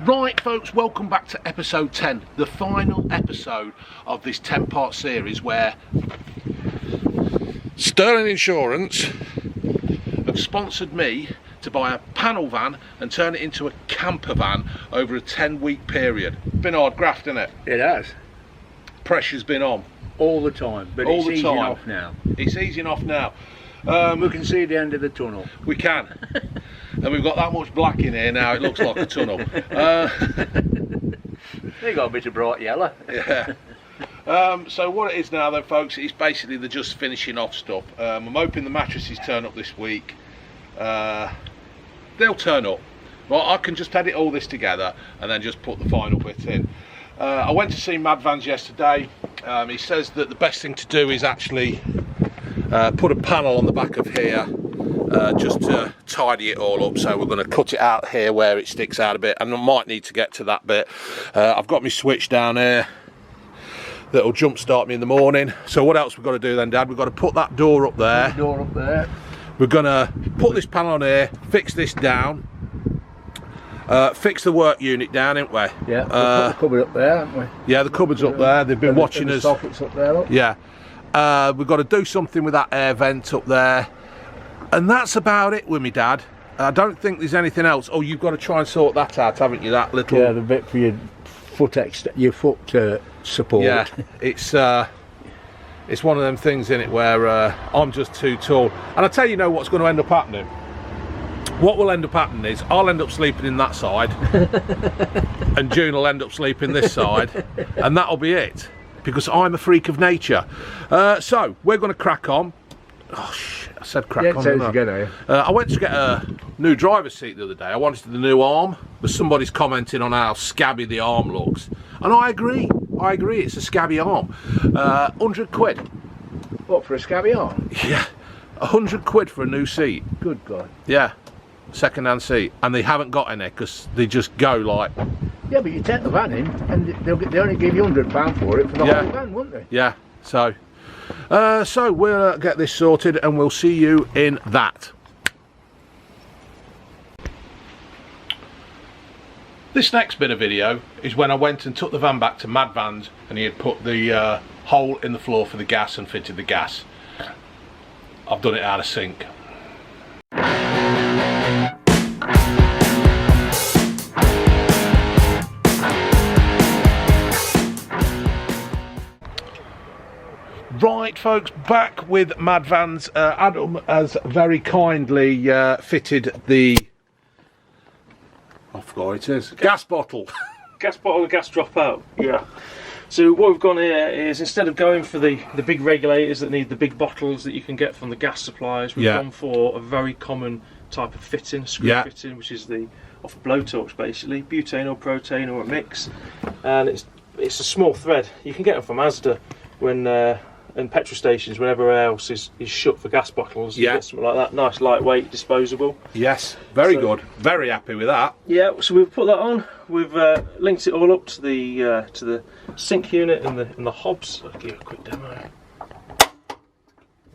Right folks, welcome back to episode 10, the final episode of this 10-part series where Sterling Insurance have sponsored me to buy a panel van and turn it into a camper van over a 10-week period. Been hard graft, isn't it? It has. Pressure's been on. All the time, but it's easing off now. It's easing off now. We can see the end of the tunnel. We can. And we've got that much black in here now, it looks like a tunnel. They got a bit of bright yellow. Yeah. So what it is now then folks, it's basically they're just finishing off stuff. I'm hoping the mattresses turn up this week. They'll turn up. Well, I can just edit all this together and then just put the final bit in. I went to see Mad Vans yesterday. He says that the best thing to do is actually put a panel on the back of here just to tidy it all up. So we're going to cut it out here where it sticks out a bit, and I might need to get to that bit. I've got my switch down here that'll jump start me in the morning. So what else we've got to do then, Dad? We've got to put that door up there. Put the door up there. We're going to put this panel on here, fix this down, fix the work unit down, ain't we? Yeah, we'll put the cupboard up there, haven't we? Yeah, the cupboard's up there. They've been watching us. The sockets up there, look. Yeah. We've got to do something with that air vent up there. And that's about it with me, Dad. I don't think there's anything else. Oh, you've got to try and sort that out, haven't you? That little... Yeah, the bit for your foot support. Yeah, it's one of them things, in it, where I'm just too tall. And I tell you, what's going to end up happening? What will end up happening is I'll end up sleeping in that side, and June will end up sleeping this side, and that'll be it. Because I'm a freak of nature. So we're going to crack on. Oh shit! I said crack on. I went to get a new driver's seat the other day. I wanted the new arm, but somebody's commenting on how scabby the arm looks, and I agree. I agree. It's a scabby arm. 100 quid. What, for a scabby arm? Yeah, 100 quid for a new seat. Good God. Yeah, second-hand seat, and they haven't got any because they just go like. Yeah, but you take the van in, and they only give you £100 for it for the whole van, won't they? Yeah. So we'll get this sorted, and we'll see you in that. This next bit of video is when I went and took the van back to Mad Vans, and he had put the hole in the floor for the gas and fitted the gas. I've done it out of sync. Right folks, back with Mad Vans. Adam has very kindly fitted the, I forgot what it is, gas bottle. Gas bottle and gas drop out, yeah. So what we've gone here is, instead of going for the big regulators that need the big bottles that you can get from the gas suppliers, we've gone for a very common type of fitting, screw fitting, which is off of blowtorch basically, butane or propane or a mix. And it's a small thread. You can get them from Asda when and petrol stations, whenever else is shut for gas bottles. You get something like that, nice lightweight, disposable. Yes, very good. Very happy with that. Yeah, so we've put that on. We've linked it all up to the sink unit and the hobs. I'll give you a quick demo.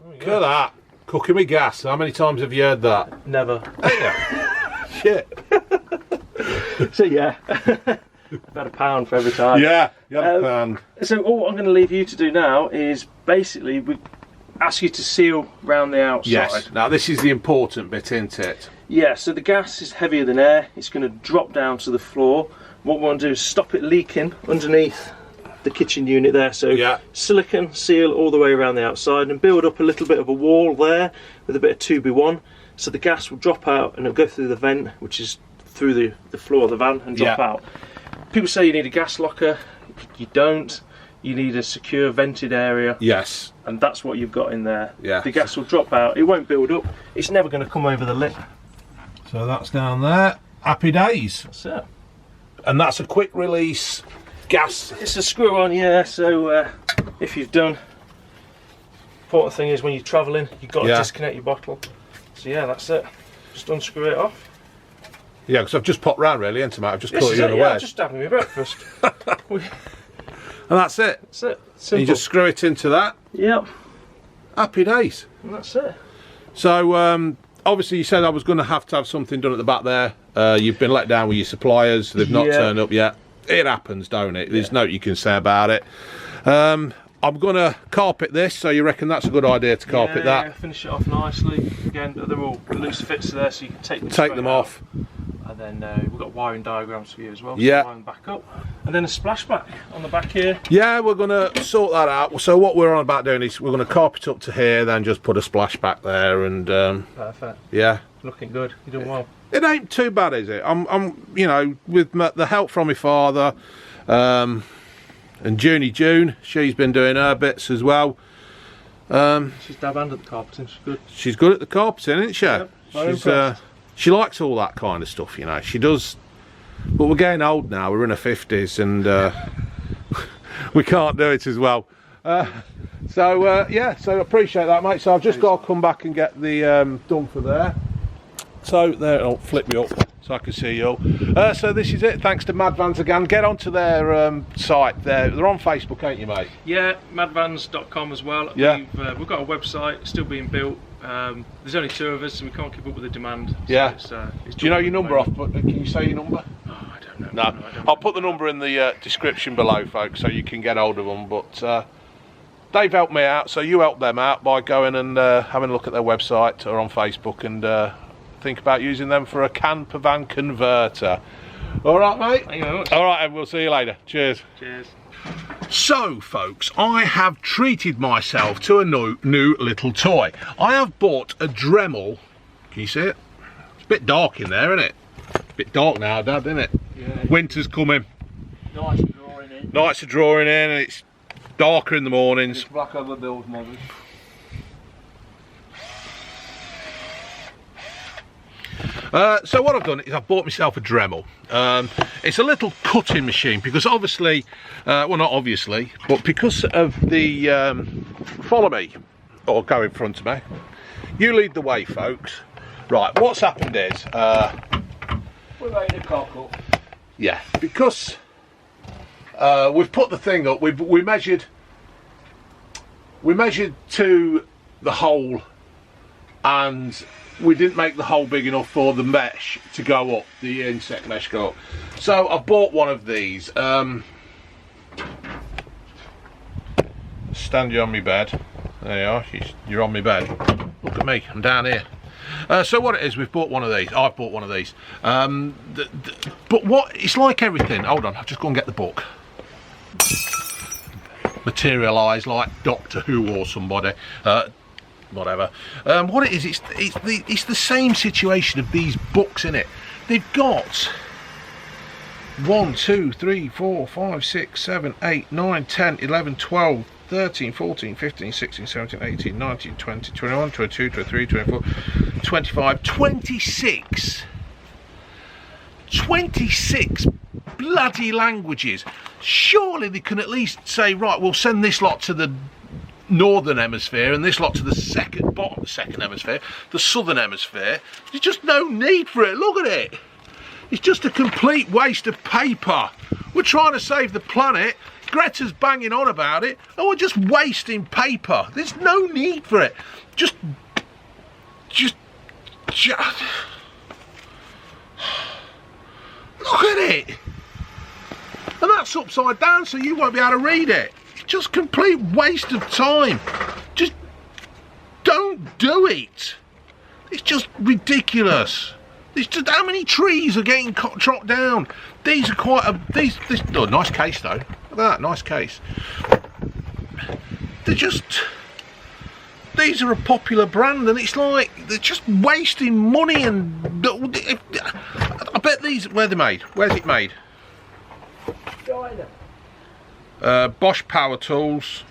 Look at that, cooking with gas. How many times have you heard that? Never. Shit. So yeah. About £1 for every time. Yeah, you have a pound. So all I'm going to leave you to do now is basically we ask you to seal round the outside. Yes. Now this is the important bit, isn't it? Yeah. So the gas is heavier than air. It's going to drop down to the floor. What we want to do is stop it leaking underneath the kitchen unit there. So silicone seal all the way around the outside and build up a little bit of a wall there with a bit of 2B1. So the gas will drop out and it'll go through the vent, which is through the floor of the van, and drop out. People say you need a gas locker. You don't. You need a secure vented area. Yes. And that's what you've got in there. Yeah. The gas will drop out. It won't build up. It's never going to come over the lip. So that's down there. Happy days. That's it. And that's a quick release gas. It's a screw on, yeah. So if you've done, important thing is when you're travelling, you've got to disconnect your bottle. So yeah, that's it. Just unscrew it off. Yeah, because I've just popped round really, ain't I? I've just caught you unaware. Yeah, just having my breakfast. And that's it. That's it. Simple. And you just screw it into that. Yep. Happy days. And that's it. So obviously you said I was going to have something done at the back there. You've been let down with your suppliers. They've not turned up yet. It happens, don't it? There's no you can say about it. I'm going to carpet this, so you reckon that's a good idea to carpet that? Yeah, finish it off nicely. Again, they're all loose fits there, so you can take them off. And then we've got wiring diagrams for you as well. So wiring back up. And then a splashback on the back here. Yeah, we're going to sort that out. So what we're on about doing is we're going to carpet up to here, then just put a splashback there, and perfect. Yeah, looking good. You're doing well. It ain't too bad, is it? I'm you know, with the help from my father, and June, she's been doing her bits as well. She's dab-handed at the carpeting. She's good. She's good at the carpeting, isn't she? Yep, very impressed. She likes all that kind of stuff, you know. She does. But we're getting old now. We're in our 50s, and we can't do it as well. Yeah, so appreciate that, mate. So I've just got to come back and get the done for there. So there, it'll flip me up so I can see you all. So this is it. Thanks to Mad Vans again. Get onto their site. They're on Facebook, ain't you, mate? Yeah, madvans.com as well. Yeah. We've got a website still being built. There's only 2 of us, so we can't keep up with the demand. Yeah. So it's Do you know your number off? But can you say your number? Oh, I don't know. No. I don't I'll put the number in the description below, folks, so you can get hold of them. But they've helped me out, so you help them out by going and having a look at their website or on Facebook, and think about using them for a camper van converter. All right, mate? Thank you very much. All right, and we'll see you later. Cheers. Cheers. So, folks, I have treated myself to a new little toy. I have bought a Dremel. Can you see it? It's a bit dark in there, isn't it? A bit dark now, Dad, isn't it? Yeah. Winter's coming. Nights are drawing in. Nights are drawing in, and it's darker in the mornings. It's black over Bill's mothers. So what I've done is I've bought myself a Dremel. It's a little cutting machine because obviously, well not obviously, but because of the, follow me, or go in front of me. You lead the way, folks. Right, what's happened is, We're ready to cock up. yeah, because we've put the thing up, we measured to the hole, and we didn't make the hole big enough for the mesh to go up, the insect mesh go up. So I've bought one of these. Stand you on my bed. There you are, you're on my bed. Look at me, I'm down here. So what it is, we've bought one of these. I've bought one of these. But what, it's like everything. Hold on, I'll just go and get the book. Materialise like Doctor Who or somebody. Whatever. What it is, it's the same situation of these books, in it. They've got 1, 2, 3, 4, 5, 6, 7, 8, 9, 10, 11, 12, 13, 14, 15, 16, 17, 18, 19, 20, 21, 22, 23, 24, 25, 26 bloody languages. Surely they can at least say, right, we'll send this lot to the northern hemisphere and this lot to the bottom of the second hemisphere, the southern hemisphere. There's just no need for it. Look at it. It's just a complete waste of paper. We're trying to save the planet. Greta's banging on about it, and we're just wasting paper. There's no need for it. Just look at it. And that's upside down, so you won't be able to read it. Just complete waste of time. Just don't do it. It's just ridiculous. It's just how many trees are getting chopped down. These are quite a this oh, nice case though. Look at that, nice case. These are a popular brand, and it's like they're just wasting money. And I bet these, where they're made. Where's it made? China. Bosch Power Tools.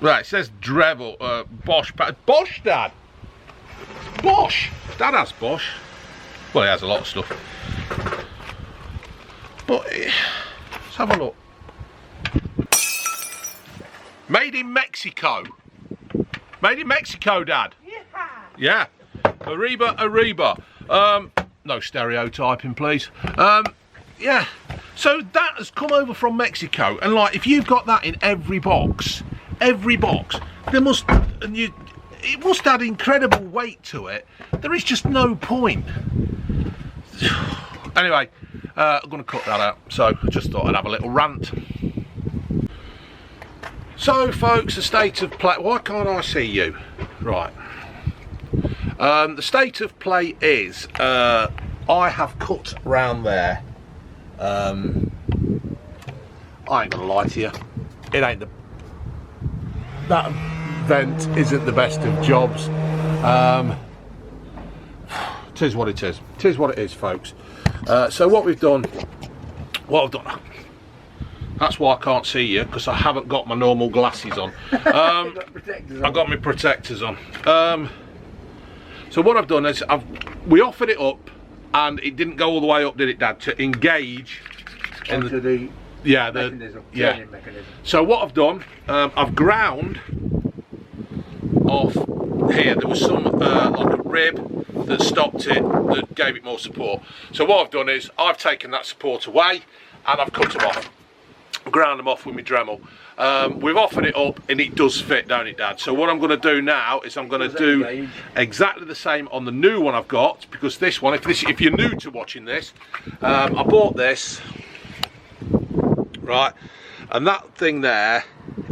Right, it says Dremel. Bosch, Dad. Bosch. Dad has Bosch. Well, he has a lot of stuff. But let's have a look. Made in Mexico. Made in Mexico, Dad. Yeah. Arriba. No stereotyping, please. Yeah. So that has come over from Mexico, and like if you've got that in every box, there must, and it must add incredible weight to it. There is just no point. Anyway, I'm going to cut that out. So I just thought I'd have a little rant. So folks, the state of play. Why can't I see you? Right. The state of play is I have cut round there. I ain't gonna lie to you. It ain't that vent isn't the best of jobs. It is what it is. It is what it is, folks. So what I've done. That's why I can't see you, because I haven't got my normal glasses on. I've got my protectors on. So what I've done is we offered it up, and it didn't go all the way up, did it, Dad? To engage into the mechanism, turning mechanism. So what I've done, I've ground off here. There was some like a rib that stopped it, that gave it more support. So what I've done is I've taken that support away, and I've cut them off. Ground them off with my Dremel. We've offered it up, and it does fit, don't it, Dad? So what I'm going to do now is I'm going to do exactly the same on the new one I've got, because this one, if you're new to watching this, I bought this, right, and that thing there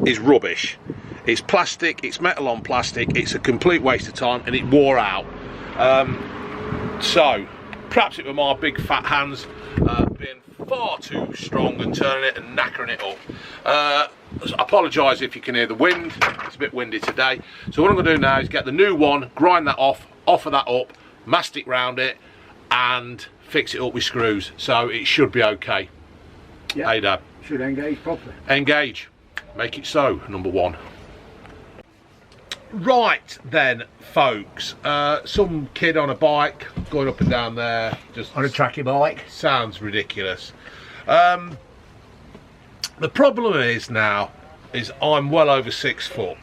is rubbish. It's plastic, it's metal on plastic, it's a complete waste of time, and it wore out. So perhaps it were my big fat hands being far too strong and turning it and knackering it up. I apologise if you can hear the wind, it's a bit windy today. So what I'm going to do now is get the new one, grind that off, offer that up, mastic round it, and fix it up with screws. So it should be okay. Yeah, hey Dad? Should engage properly. Engage. Make it so, number one. Right then, folks, some kid on a bike going up and down there, just on a tracky bike. Sounds ridiculous. The problem is now is I'm well over 6 foot,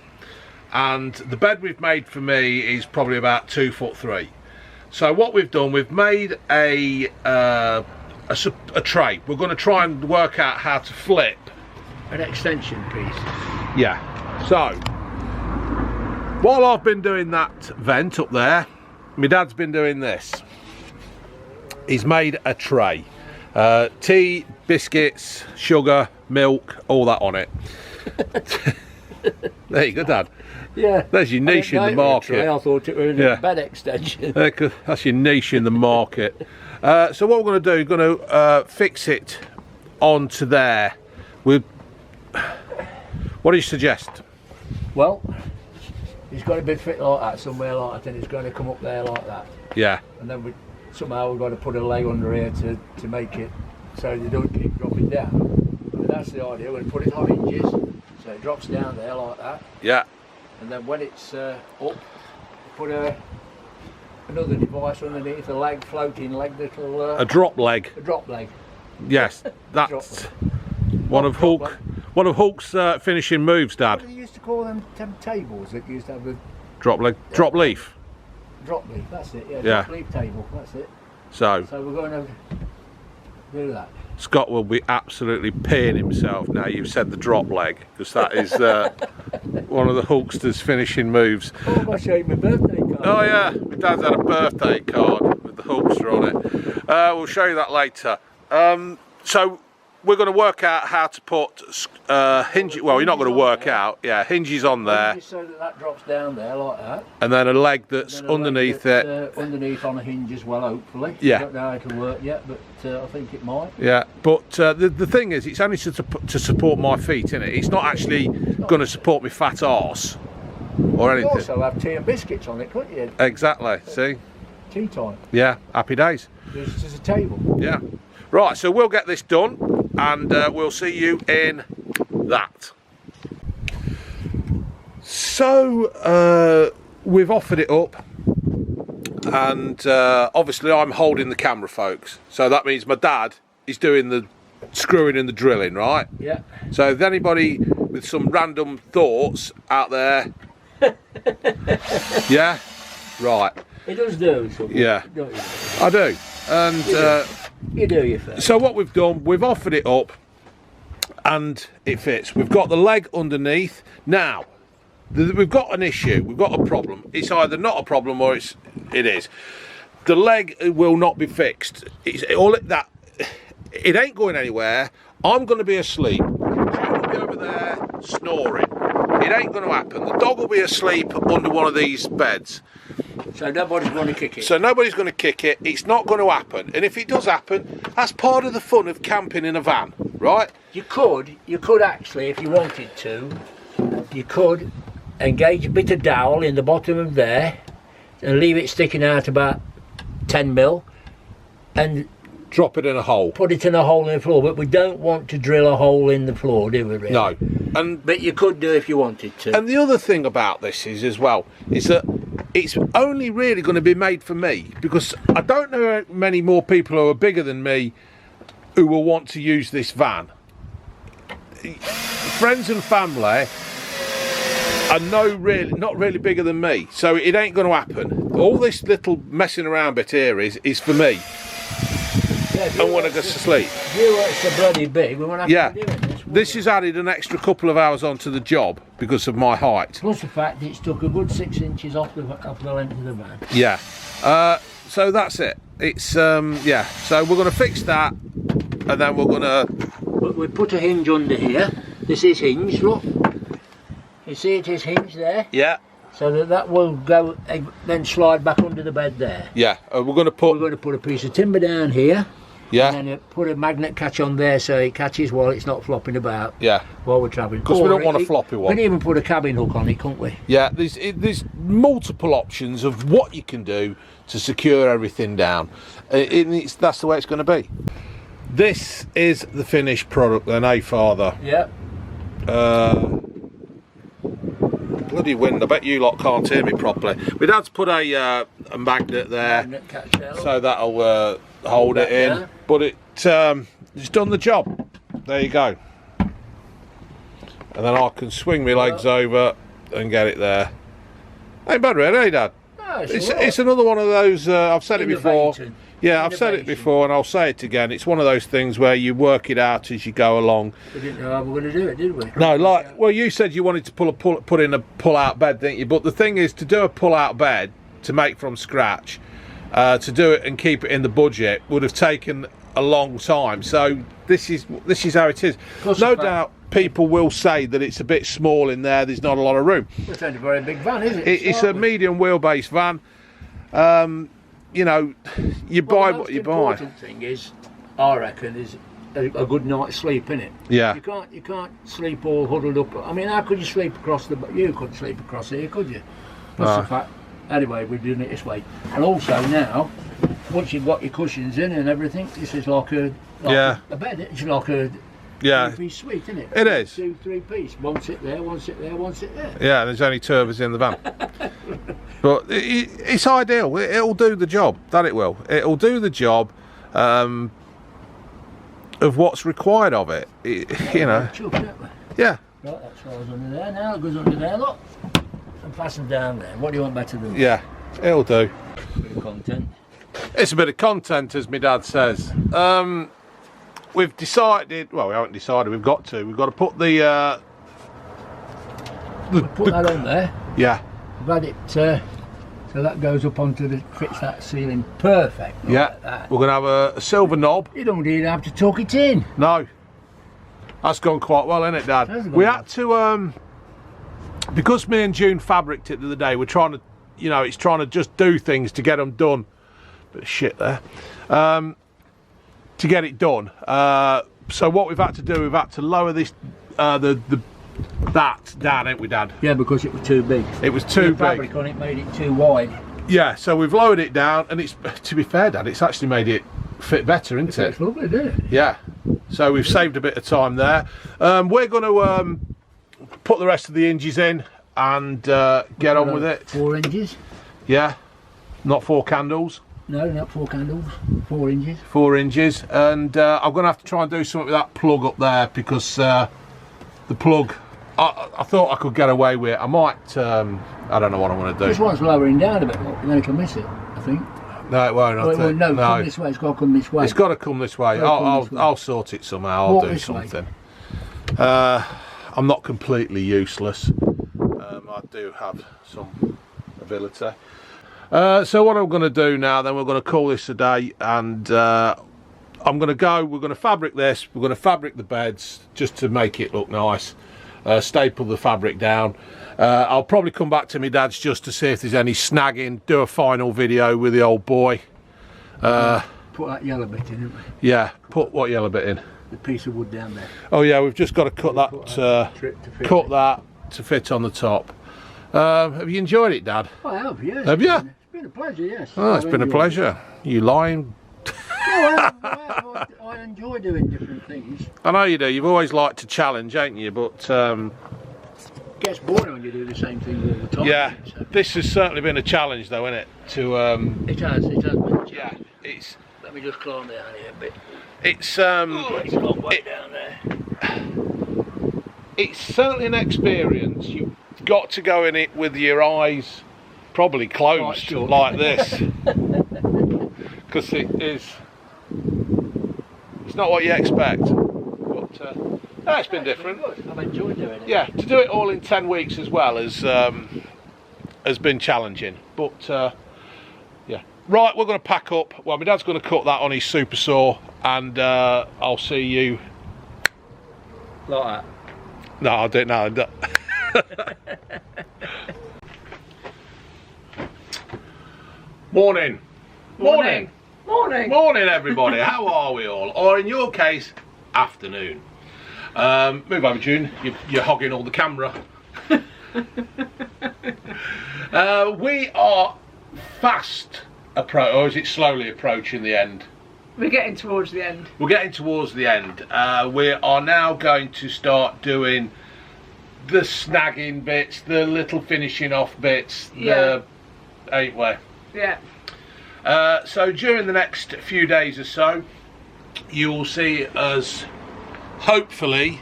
and the bed we've made for me is probably about 2'3". So what we've done, we've made a tray. We're going to try and work out how to flip an extension piece. Yeah. So while I've been doing that vent up there, my dad's been doing this. He's made a tray. Tea, biscuits, sugar, milk, all that on it. There you go, Dad. Yeah. There's your niche in the market. I thought it was a bed extension. That's your niche in the market. So what we're going to do, we're going to fix it onto there. What do you suggest? Well, it's got to be fit like that, somewhere like that, and it's going to come up there like that. Yeah. And then somehow we've got to put a leg under here to make it so they don't keep dropping down. But that's the idea. We're going to put it on hinges, so it drops down there like that. Yeah. And then when it's up, put another device underneath, a leg, floating leg, little... a drop leg. A drop leg. Yes, that's one of Hulk's finishing moves, Dad. What do they used to call them tables that used to have a... Drop leg, drop leaf. Drop leaf, that's it, yeah. Drop leaf table, that's it. So we're going to do that. Scott will be absolutely peeing himself now you've said the drop leg, because that is one of the Hulkster's finishing moves. Oh, I've got to show you my birthday card. Oh yeah, my dad's had a birthday card with the Hulkster on it. We'll show you that later. So we're going to work out how to put hinges. Well, you're not going to work out. Yeah, hinges on there. So that drops down there like that. And then a leg that's underneath it. Underneath on a hinge as well, hopefully. Yeah. I don't know how it'll work yet, but I think it might. Yeah, but the thing is, it's only to support my feet, isn't it? It's not actually going to support my fat arse or anything. You also have tea and biscuits on it, couldn't you? Exactly. See. Tea time. Yeah. Happy days. There's a table. Yeah. Right, so we'll get this done, and we'll see you in that. So we've offered it up, and obviously I'm holding the camera, folks, so that means my dad is doing the screwing and the drilling, right? Yeah. So if anybody with some random thoughts out there, yeah, right. It does do something. Yeah, don't you? I do. And you do your thing. so what we've done, we've offered it up, and it fits. We've got the leg underneath. Now, we've got an issue, we've got a problem. It's either not a problem or it is. The leg will not be fixed. It ain't going anywhere. I'm going to be asleep. June will be over there snoring. It ain't going to happen. The dog will be asleep under one of these beds. So nobody's going to kick it. So nobody's going to kick it. It's not going to happen. And if it does happen, that's part of the fun of camping in a van, right? You could actually, if you wanted to, you could engage a bit of dowel in the bottom of there and leave it sticking out about 10 mil and drop it in a hole. Put it in a hole in the floor, but we don't want to drill a hole in the floor, do we, really? No. But you could do if you wanted to. And the other thing about this is as well, is that it's only really going to be made for me, because I don't know many more people who are bigger than me who will want to use this van. Friends and family are not really bigger than me, so it ain't going to happen. All this little messing around bit here is for me. Yeah, and when I go to sleep. You are so bloody big, we won't have to do it. This has added an extra couple of hours onto the job because of my height. Plus the fact that it's took a good 6 inches off the length of the van. Yeah. So that's it. It's yeah. So we're going to fix that, and then we're going to. We put a hinge under here. This is hinged. Look. You see it is hinged there. Yeah. So that will go then slide back under the bed there. Yeah. We're going to put a piece of timber down here. Yeah. And then put a magnet catch on there so it catches while it's not flopping about. Yeah. While we're travelling. Because we don't want a floppy one. We can even put a cabin hook on it, can't we? Yeah. There's multiple options of what you can do to secure everything down. That's the way it's going to be. This is the finished product then, eh, Father? Yep. Bloody wind, I bet you lot can't hear me properly. We'd had to put a magnet there, so that'll hold it in, yeah. But it's done the job. There you go. And then I can swing my legs over and get it there. Ain't bad really, eh, Dad? No, it's another one of those, I've said it before. Yeah, I've said it before and I'll say it again. It's one of those things where you work it out as you go along. We didn't know how we were going to do it, did we? No, well, you said you wanted to put in a pull-out bed, didn't you? But the thing is, to do a pull-out bed, to make from scratch, to do it and keep it in the budget would have taken a long time. So this is how it is. No doubt people will say that it's a bit small in there, there's not a lot of room. It's not a very big van, is it? It's a medium wheelbase van. You know, you buy what you buy. The important thing is, I reckon, is a good night's sleep, innit? Yeah. You can't sleep all huddled up. I mean, how could you sleep across you couldn't sleep across here, could you? That's the fact. Anyway, we're doing it this way. And also now, once you've got your cushions in and everything, this is like a bed. It's like a three-piece suite, isn't it? It is. 2 3-piece. One sit there, one sit there, one sit there. Yeah, there's only 2 of us in the van. But it's ideal. It'll do the job. That it will. It'll do the job of what's required of it. You know. Yeah. Right, that's goes under there now. It goes under there, look. And fasten down there. What do you want better than that? Yeah, it'll do. Bit of content. It's a bit of content, as my dad says. We've decided. Well, we haven't decided. We've got to put the. Put that on there. Yeah. We've had it. So that goes up onto fits that ceiling perfect. Yeah. Like that. We're going to have a silver knob. You don't even have to tuck it in. No. That's gone quite well, isn't it, Dad? We had to, because me and June fabricated it the other day, we're trying to, you know, it's trying to just do things to get them done. Bit of shit there. To get it done. So what we've had to do, we've had to lower this, that down, ain't we, Dad? Yeah, because it was too big. It was too big. The fabric on it made it too wide. Yeah, so we've lowered it down, and it's, to be fair, Dad, it's actually made it fit better, isn't it? It's lovely, isn't it? Yeah. So we've saved a bit of time there. We're going to put the rest of the hinges in and get on with it. 4 inches? Yeah. Not 4 candles. No, not 4 candles. 4 inches. 4 inches. And I'm going to have to try and do something with that plug up there, because the plug, I thought I could get away with it. I might, I don't know what I'm going to do. This one's lowering down a bit, look, and then it'll miss it, I think. No, it won't. No, come this way. It's got to come this way. It's got to come this way. I'll sort it somehow. I'll do something. I'm not completely useless. do have some ability. So what I'm going to do now, then we're going to call this a day, and we're going to fabric this, we're going to fabric the beds just to make it look nice, staple the fabric down. I'll probably come back to my dad's just to see if there's any snagging, do a final video with the old boy. Put that yellow bit in, haven't we? Yeah, put what yellow bit in? The piece of wood down there. Oh yeah, we've just got to cut that to fit on the top. Have you enjoyed it, Dad? I have, yes. Have you? It's been a pleasure, yes. Oh, it's been a pleasure. You lying? No, I enjoy doing different things. I know you do. You've always liked to challenge, ain't you? But Gets boring when you do the same thing all the time. yeah, So. this has certainly been a challenge, though, isn't it? To It has been a challenge. yeah, it's Let me just climb down here a bit. it's Oh, it's a long way down there. it's certainly an experience. You've got to go in it with your eyes probably closed, shut. like this, because it's not what you expect. But no, it's been different. Good. I've enjoyed doing it. Yeah, to do it all in 10 weeks as well has been challenging. But yeah, right, we're going to pack up. Well, my dad's going to cut that on his super saw, and I'll see you Like that. No, I don't know. Morning. Morning. Morning. Morning, everybody. How are we all? Or in your case, afternoon. Move over, June. You're hogging all the camera. We are fast approach, or is it slowly approaching the end? We're getting towards the end. We're getting towards the end. We are now going to start doing the snagging bits, the little finishing off bits, Yeah. the 8-way. Yeah. So during the next few days or so, you will see us hopefully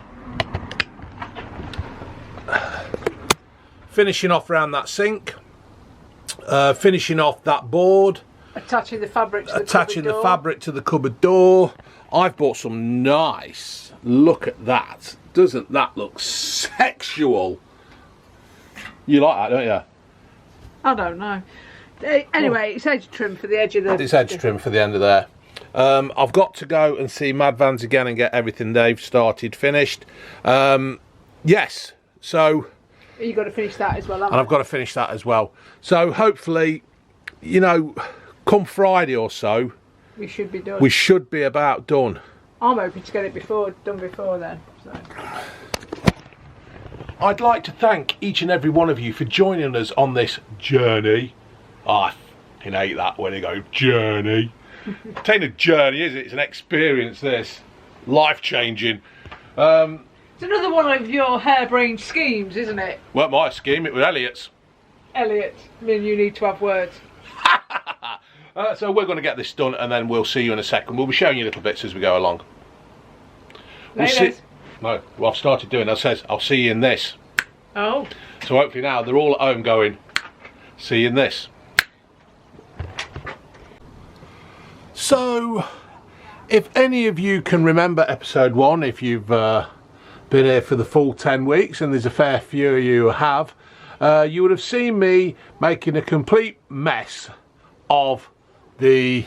finishing off around that sink, finishing off that board, Attaching the fabric to the attaching cupboard the door. fabric to the cupboard door. I've bought some nice, look at that, doesn't that look sexual? You like that, don't you? I don't know. Anyway, it's edge trim for the edge of the... It's edge trim for the end of there. I've got to go and see Mad Vans again and get everything they've started finished. Yes, so... You've got to finish that as well, And I've got to finish that as well. So hopefully, you know, come Friday or so, we should be done. we should be about done. I'm hoping to get it done before then. So. I'd like to thank each and every one of you for joining us on this journey. I fucking hate that when they go journey. It ain't a journey, is it? It's an experience, this. Life-changing. It's another one of your harebrained schemes, isn't it? Weren't my scheme, it was Elliot's. Elliot, I mean, you need to have words. So we're going to get this done, and then we'll see you in a second. We'll be showing you little bits as we go along. We'll see. No, well, I've started doing it. It says, I'll see you in this. Oh. So hopefully now they're all at home going, see you in this. So, if any of you can remember episode 1, if you've been here for the full 10 weeks, and there's a fair few of you who have, you would have seen me making a complete mess of the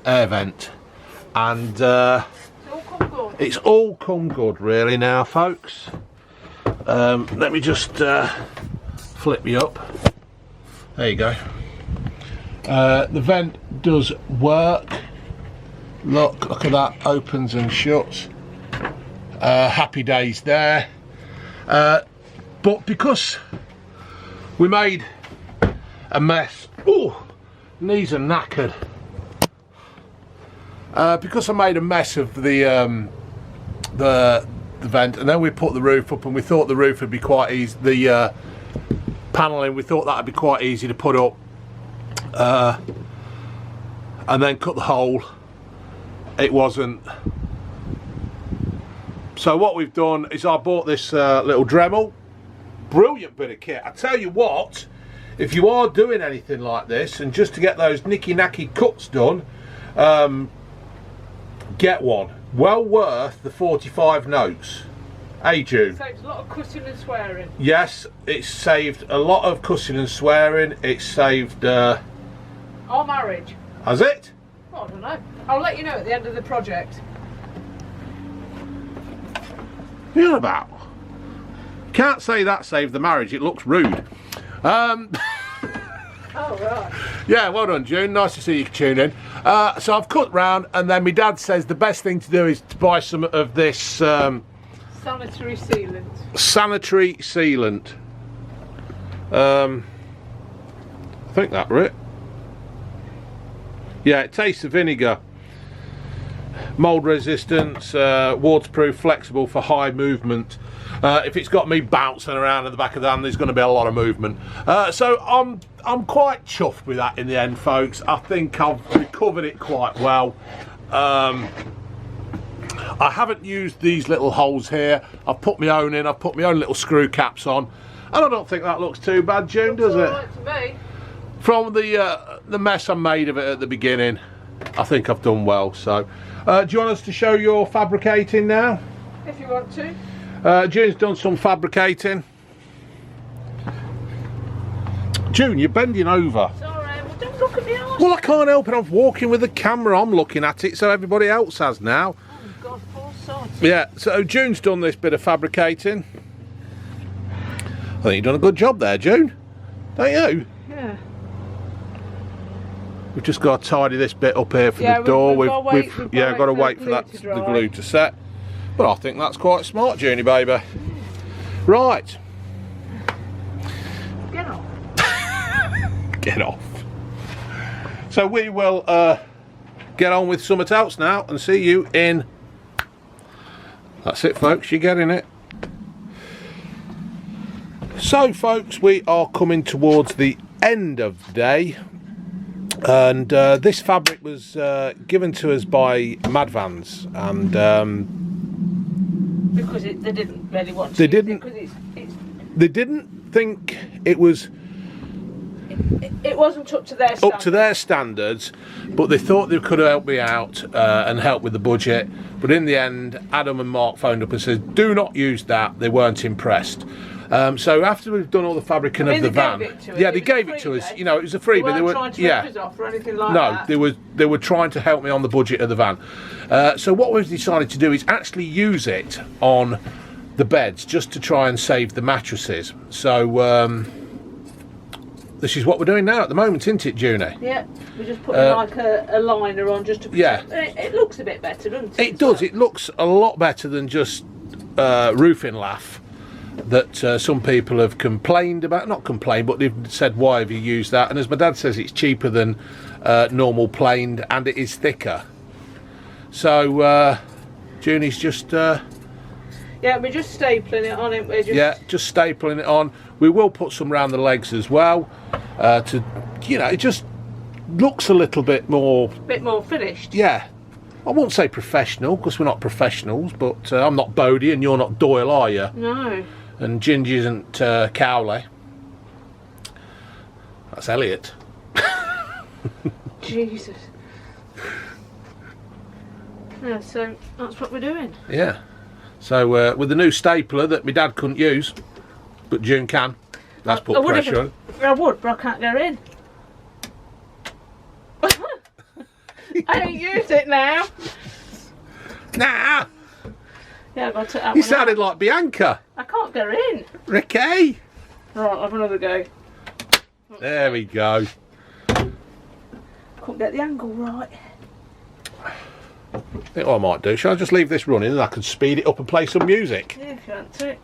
air vent. And it's all come good really now, folks. Let me just flip me up. There you go. The vent does work. Look at that, opens and shuts. Happy days there. But because we made a mess, oh, knees are knackered. Because I made a mess of the vent, and then we put the roof up, and we thought the roof would be quite easy. The panelling, we thought that would be quite easy to put up, and then cut the hole. It wasn't. So what we've done is I bought this little Dremel. Brilliant bit of kit. I tell you what, if you are doing anything like this, and just to get those nicky-nacky cuts done, get one. Well worth the 45 notes. Hey June. Saves a lot of cussing and swearing. Yes, it's saved a lot of cussing and swearing. It's saved. Our marriage. Has it? Oh, I don't know. I'll let you know at the end of the project. You're about. Can't say that saved the marriage. It looks rude. Oh, right. Yeah, well done, June. Nice to see you tune in. So I've cut round, and then my dad says the best thing to do is to buy some of this Sanitary sealant. sanitary sealant. I think that's it. Yeah, it tastes of vinegar. Mold resistance, waterproof, flexible for high movement. If it's got me bouncing around in the back of the hand, there's going to be a lot of movement. So I'm quite chuffed with that in the end, folks. I think I've recovered it quite well. I haven't used these little holes here. I've put my own in. I've put my own little screw caps on, and I don't think that looks too bad, June, does it? Right to me. From the mess I made of it at the beginning, I think I've done well. So, do you want us to show your fabricating now? If you want to. June's done some fabricating. June, you're bending over. Sorry, well, don't look at me arse. Well, I can't help it. I'm walking with the camera. I'm looking at it, so everybody else has now. Oh, God, poor sod. Yeah, so June's done this bit of fabricating. I think you've done a good job there, June. Don't you? Yeah. We've just got to tidy this bit up here for Yeah, the door. we've got to wait got to for wait the for that glue to the dry. glue to set. But I think that's quite smart, Junie, baby. Right. Get on. Get off. So we will get on with something else now and see you in. That's it, folks. You're getting it. So, folks, we are coming towards the end of the day. And this fabric was given to us by Madvans, and Because they didn't really want to. They didn't. Because they didn't think it was it wasn't up to their standards. up to their standards, but they thought they could help me out and help with the budget. But in the end, Adam and Mark phoned up and said, "Do not use that." They weren't impressed. So after we've done all the fabricating of the van, yeah, they gave it to us. You know, it was a freebie. They weren't trying to rip us off or anything like that. No, they were trying to help me on the budget of the van. So what we've decided to do is actually use it on the beds just to try and save the mattresses. So this is what we're doing now at the moment, isn't it, Junie? Yeah, we're just putting like a liner on just to protect. Yeah. It looks a bit better, doesn't it? It does. It looks a lot better than just roofing lath that some people have complained about. Not complained, but they've said, why have you used that? And as my dad says, it's cheaper than normal planed, and it is thicker. So Junie's just yeah, we're just stapling it on it. We're just just stapling it on. We will put some round the legs as well to, you know, it just looks a little bit more finished. Yeah, I won't say professional because we're not professionals, but I'm not Bodie and you're not Doyle, are you? No. And Gingy isn't Cowley. That's Elliot. Jesus. Yeah, so that's what we're doing. Yeah. So with the new stapler that my dad couldn't use, but June can. That's put pressure on. I would, but I can't get in. I don't use it now. Nah. Yeah, I've got to take that You one sounded out. like Bianca. I can't get in. Ricky. Right, I'll have another go. There we go. Couldn't get the angle right. I think what I might do, shall I just leave this running and I can speed it up and play some music? Yeah, if you want to.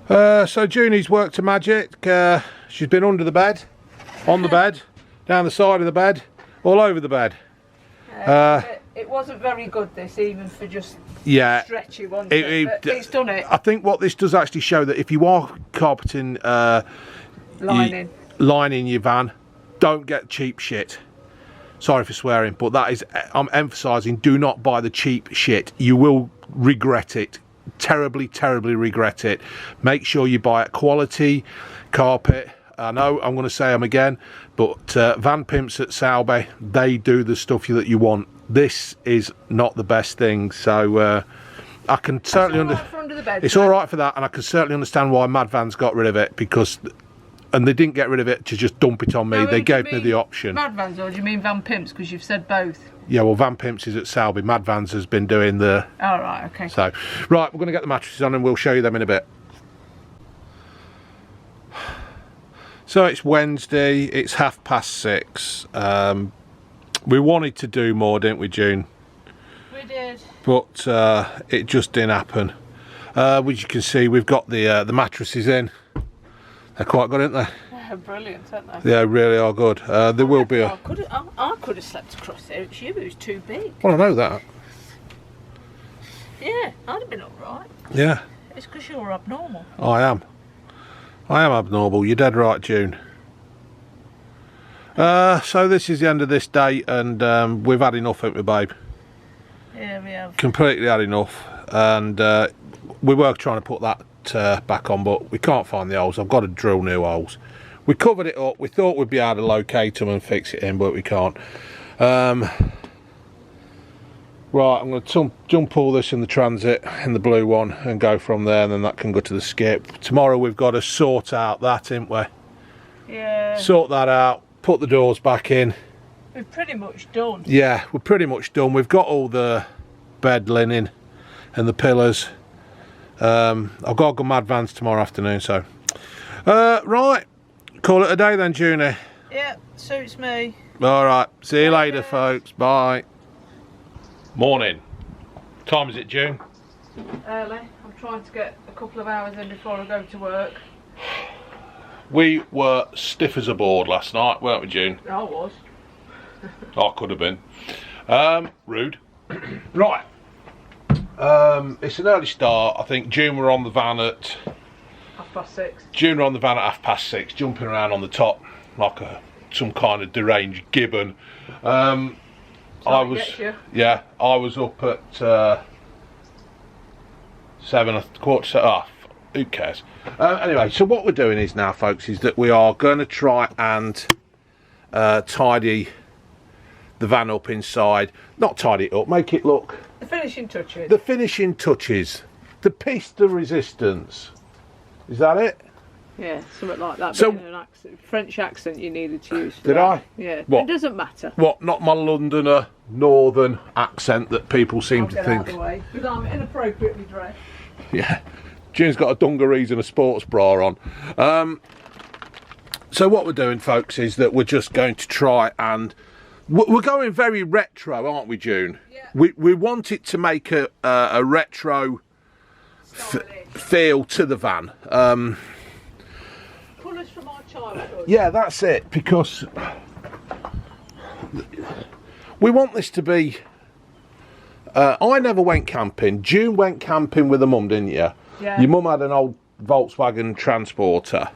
So Junie's worked her magic. She's been under the bed, on the bed, down the side of the bed, all over the bed. It wasn't very good, this, even for just Yeah, stretchy, wasn't it? But it's done it. I think what this does actually show that if you are carpeting lining your van, don't get cheap shit. Sorry for swearing, but that is, I'm emphasising, do not buy the cheap shit. You will regret it. Terribly regret it. Make sure you buy a quality carpet. I know I'm going to say them again, but Van Pimps at Selby, they do the stuff that you want. This is not the best thing, so I can certainly it's all right for that, and I can certainly understand why Mad Van's got rid of it, because, and they didn't get rid of it to just dump it on me. They gave me the option. Mad Vans, or do you mean Van Pimps? Because you've said both. Yeah, well, Van Pimps is at Selby. Mad Vans has been doing the... Oh, right, okay. So, right, we're going to get the mattresses on and we'll show you them in a bit. So it's Wednesday, it's 6:30. We wanted to do more, didn't we, June? We did. But it just didn't happen. As you can see, we've got the mattresses in. They're quite good, aren't they? They're brilliant, aren't they? They really are good. There will be a... I could have slept across there. It's you who's too big. Well, I know that. Yeah, I'd have been alright. Yeah. It's because you're abnormal. I am abnormal. You're dead right, June. So this is the end of this day, and we've had enough, haven't we, babe? Yeah, we have. Completely had enough, and we were trying to put that back on, but we can't find the holes. I've got to drill new holes. We covered it up. We thought we'd be able to locate them and fix it in, but we can't. Right, I'm going to jump all this in the Transit, in the blue one, and go from there, and then that can go to the skip. Tomorrow we've got to sort out that, haven't we? Yeah. Sort that out, put the doors back in. We're pretty much done. Yeah, we're pretty much done. We've got all the bed linen and the pillars. I've got to go Mad Vans tomorrow afternoon, so. Right, call it a day then, Junie. Yeah, suits me. Alright, see you later, folks. Bye. Morning. Time is it, June? Early. I'm trying to get a couple of hours in before I go to work. We were stiff as a board last night, weren't we, June? I was. I could have been. Rude. Right. It's an early start. I think June were on the van at 6:30. June were on the van at 6:30, jumping around on the top like some kind of deranged gibbon. I was up at 7:15. Who cares? Anyway, so what we're doing is now, folks, is that we are going to try and tidy the van up inside. Not tidy it up, make it look. The finishing touches. The finishing touches. The piece de resistance. Is that it? Yeah, something like that. So, but in an accent, French accent you needed to use. For did that. I? Yeah. What? It doesn't matter. What? Not my Londoner northern accent that people seem I'll to get think. out of the way, because I'm inappropriately dressed. Yeah. June's got a dungarees and a sports bra on. So what we're doing, folks, is that we're just going to try and... We're going very retro, aren't we, June? Yeah. We want it to make a retro feel to the van. Colours from our childhood. Yeah, that's it, because we want this to be... I never went camping. June went camping with her mum, didn't you? Yeah. Your mum had an old Volkswagen Transporter,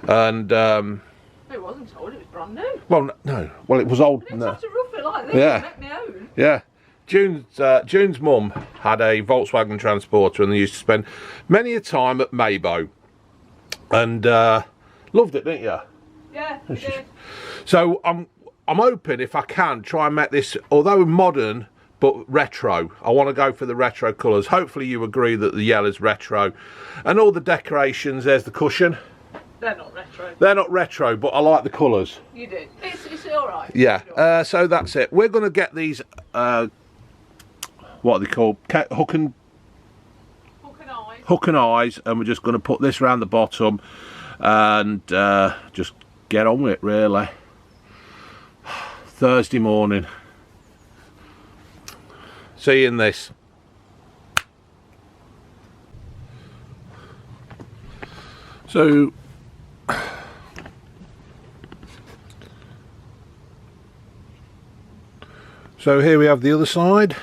and It wasn't old, it was brand new. well, no, well, it was old. It's No. have to rough it like this. Yeah. Make my own. Yeah, June's mum had a Volkswagen Transporter, and they used to spend many a time at Maybo, and loved it, didn't you? Yeah, we did. So I'm hoping, if I can, try and make this, although modern but retro. I want to go for the retro colours. Hopefully you agree that the yellow's retro, and all the decorations. There's the cushion. They're not retro. They're not retro, but I like the colours. You did. It's all right. Yeah. So that's it. We're going to get these. What are they called? Hook and eyes, and we're just going to put this around the bottom, and just get on with it. Really. Thursday morning. See you in this. So here we have the other side.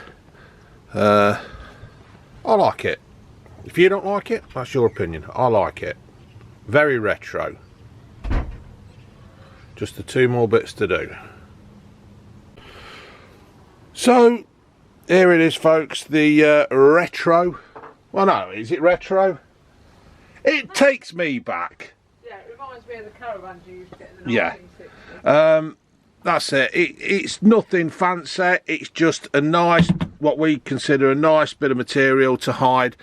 I like it. If you don't like it, that's your opinion. I like it. Very retro. Just the 2 more bits to do. So here it is, folks, the retro. Well, no, is it retro? It takes me back. Yeah, it reminds me of the caravans you used to get in the 1960s. That's it. It's nothing fancy. It's just a nice, what we consider a nice bit of material to hide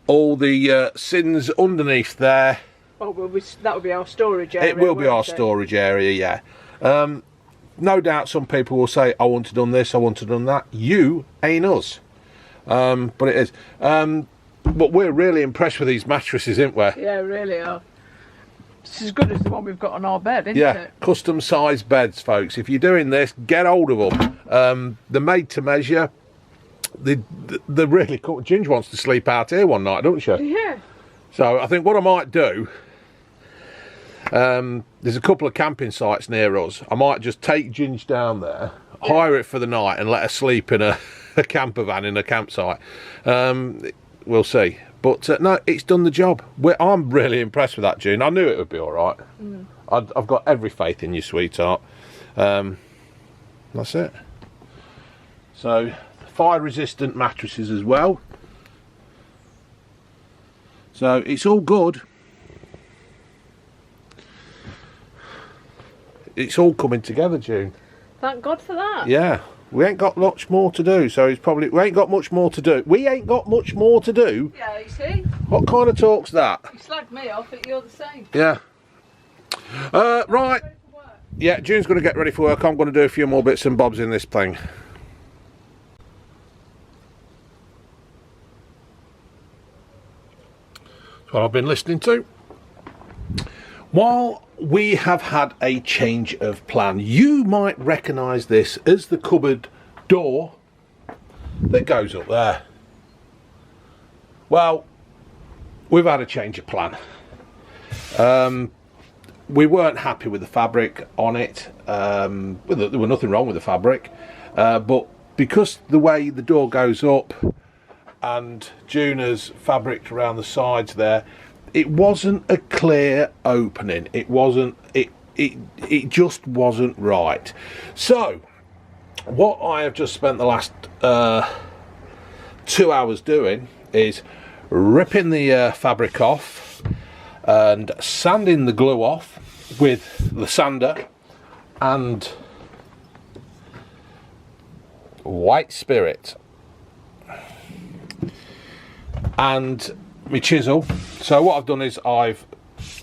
all the sins underneath there. Oh, well, that would be our storage area. It will be our storage area, yeah. No doubt some people will say, I want to done this, I want to done that. You ain't us. But it is. But we're really impressed with these mattresses, aren't we? Yeah, really are. It's as good as the one we've got on our bed, isn't Yeah, it? custom sized beds, folks. If you're doing this, get hold of them. They're made to measure. They're really cool. Ginger wants to sleep out here one night, don't she? Yeah. So I think what I might do, there's a couple of camping sites near us. I might just take Ginger down there, hire it for the night, and let her sleep in a camper van in a campsite. We'll see. But no, it's done the job. I'm really impressed with that, June. I knew it would be all right. I've got every faith in you, sweetheart. That's it. So, fire-resistant mattresses as well. So, it's all good. It's all coming together, June. Thank God for that. Yeah. We ain't got much more to do, so it's probably... We ain't got much more to do. We ain't got much more to do? Yeah, you see? What kind of talk's that? You slagged me off, but you're the same. Yeah. Right. Yeah, June's going to get ready for work. I'm going to do a few more bits and bobs in this thing. That's what I've been listening to. While we have had a change of plan, you might recognise this as the cupboard door that goes up there. Well, we've had a change of plan. We weren't happy with the fabric on it. There was nothing wrong with the fabric, but because the way the door goes up and June has fabricked around the sides there, it wasn't a clear opening. It wasn't. It just wasn't right. So, what I have just spent the last 2 hours doing is ripping the fabric off and sanding the glue off with the sander and white spirit and my chisel. So what I've done is I've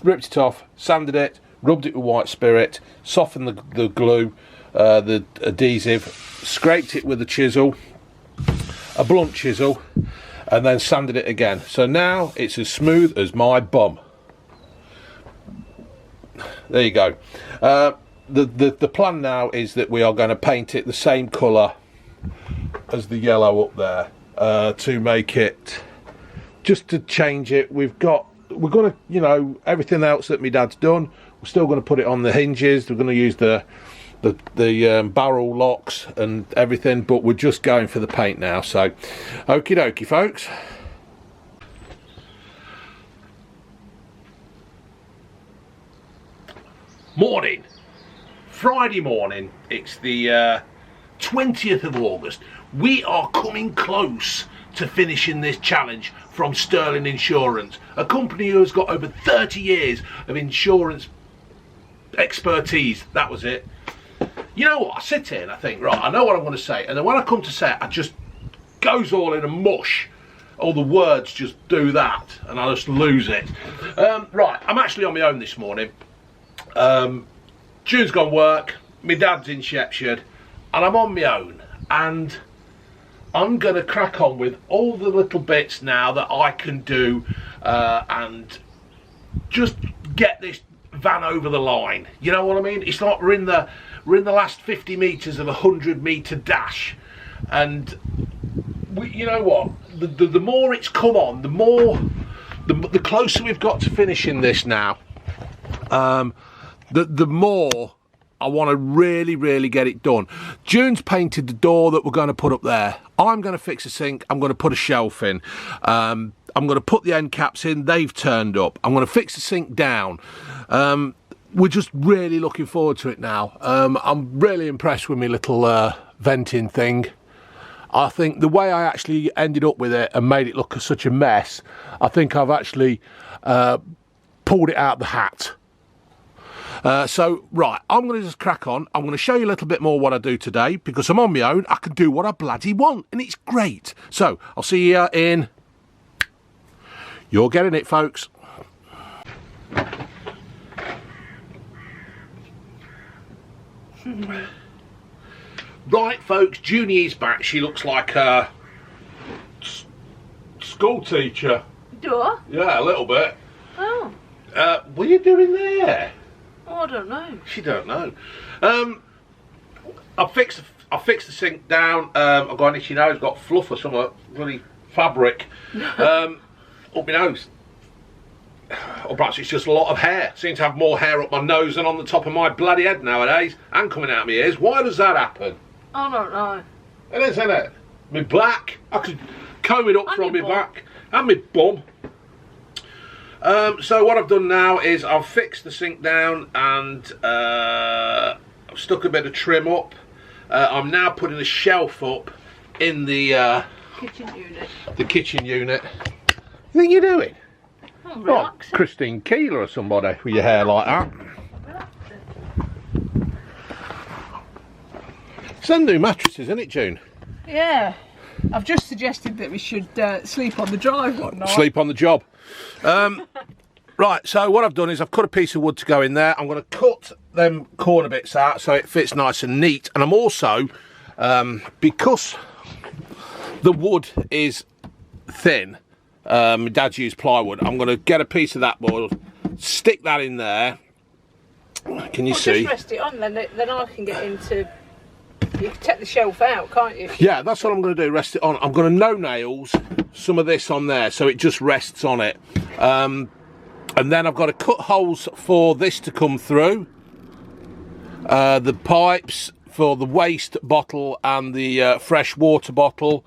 ripped it off, sanded it, rubbed it with white spirit, softened the glue, the adhesive, scraped it with a chisel, a blunt chisel, and then sanded it again. So now it's as smooth as my bum. There you go. The plan now is that we are going to paint it the same colour as the yellow up there, to make it, just to change it. We're going to, you know, everything else that my dad's done, we're still going to put it on the hinges. We're going to use the barrel locks and everything, but we're just going for the paint now. So okie dokie, folks. Morning, Friday morning. It's the 20th of August. We are coming close to finishing this challenge from Sterling Insurance, a company who has got over 30 years of insurance expertise. That was it. You know what, I sit here and I think, right, I know what I'm going to say, and then when I come to say it, I just goes all in a mush. All the words just do that, and I just lose it. Right, I'm actually on my own this morning. June's gone work, my dad's in Shepshed, and I'm on my own, and I'm going to crack on with all the little bits now that I can do, and just get this van over the line. You know what I mean? It's like we're in the last 50 metres of a 100-metre dash, and you know what? The more it's come on, the the closer we've got to finishing this now, the more I want to really get it done. June's painted the door that we're going to put up there. I'm going to fix a sink. I'm going to put a shelf in. I'm going to put the end caps in. They've turned up. I'm going to fix the sink down. We're just really looking forward to it now. I'm really impressed with my little venting thing. I think the way I actually ended up with it and made it look such a mess, I think I've actually pulled it out the hat. So, right, I'm going to just crack on. I'm going to show you a little bit more what I do today, because I'm on my own. I can do what I bloody want, and it's great. So, I'll see you in... You're getting it, folks. Right, folks, Junie is back. She looks like a school teacher. Do I? Yeah, a little bit. Oh. What are you doing there? Oh, I don't know. She don't know. I fixed the sink down. I've got an itchy nose, got fluff or some bloody fabric up my nose. Or perhaps it's just a lot of hair. Seem to have more hair up my nose than on the top of my bloody head nowadays, and coming out of my ears. Why does that happen? I don't know. It is, isn't it? My back. I could comb it up from my back. And my bum. So what I've done now is I've fixed the sink down and I've stuck a bit of trim up. I'm now putting a shelf up in the Kitchen unit. The kitchen unit. What do you think you're doing? I'm Like relaxing. Christine Keeler or somebody with your hair like that. Some new mattresses, isn't it, June? Yeah. I've just suggested that we should sleep on the drive one night. Sleep on the job. Right, so what I've done is I've cut a piece of wood to go in there. I'm going to cut them corner bits out so it fits nice and neat. And I'm also, because the wood is thin, my dad's used plywood, I'm going to get a piece of that wood, stick that in there. Can you see? Just rest it on, then I can get into... You can take the shelf out, can't you? Yeah, that's what I'm going to do, rest it on. I'm going to no-nails some of this on there so it just rests on it. And then I've got to cut holes for this to come through. The pipes for the waste bottle and the fresh water bottle.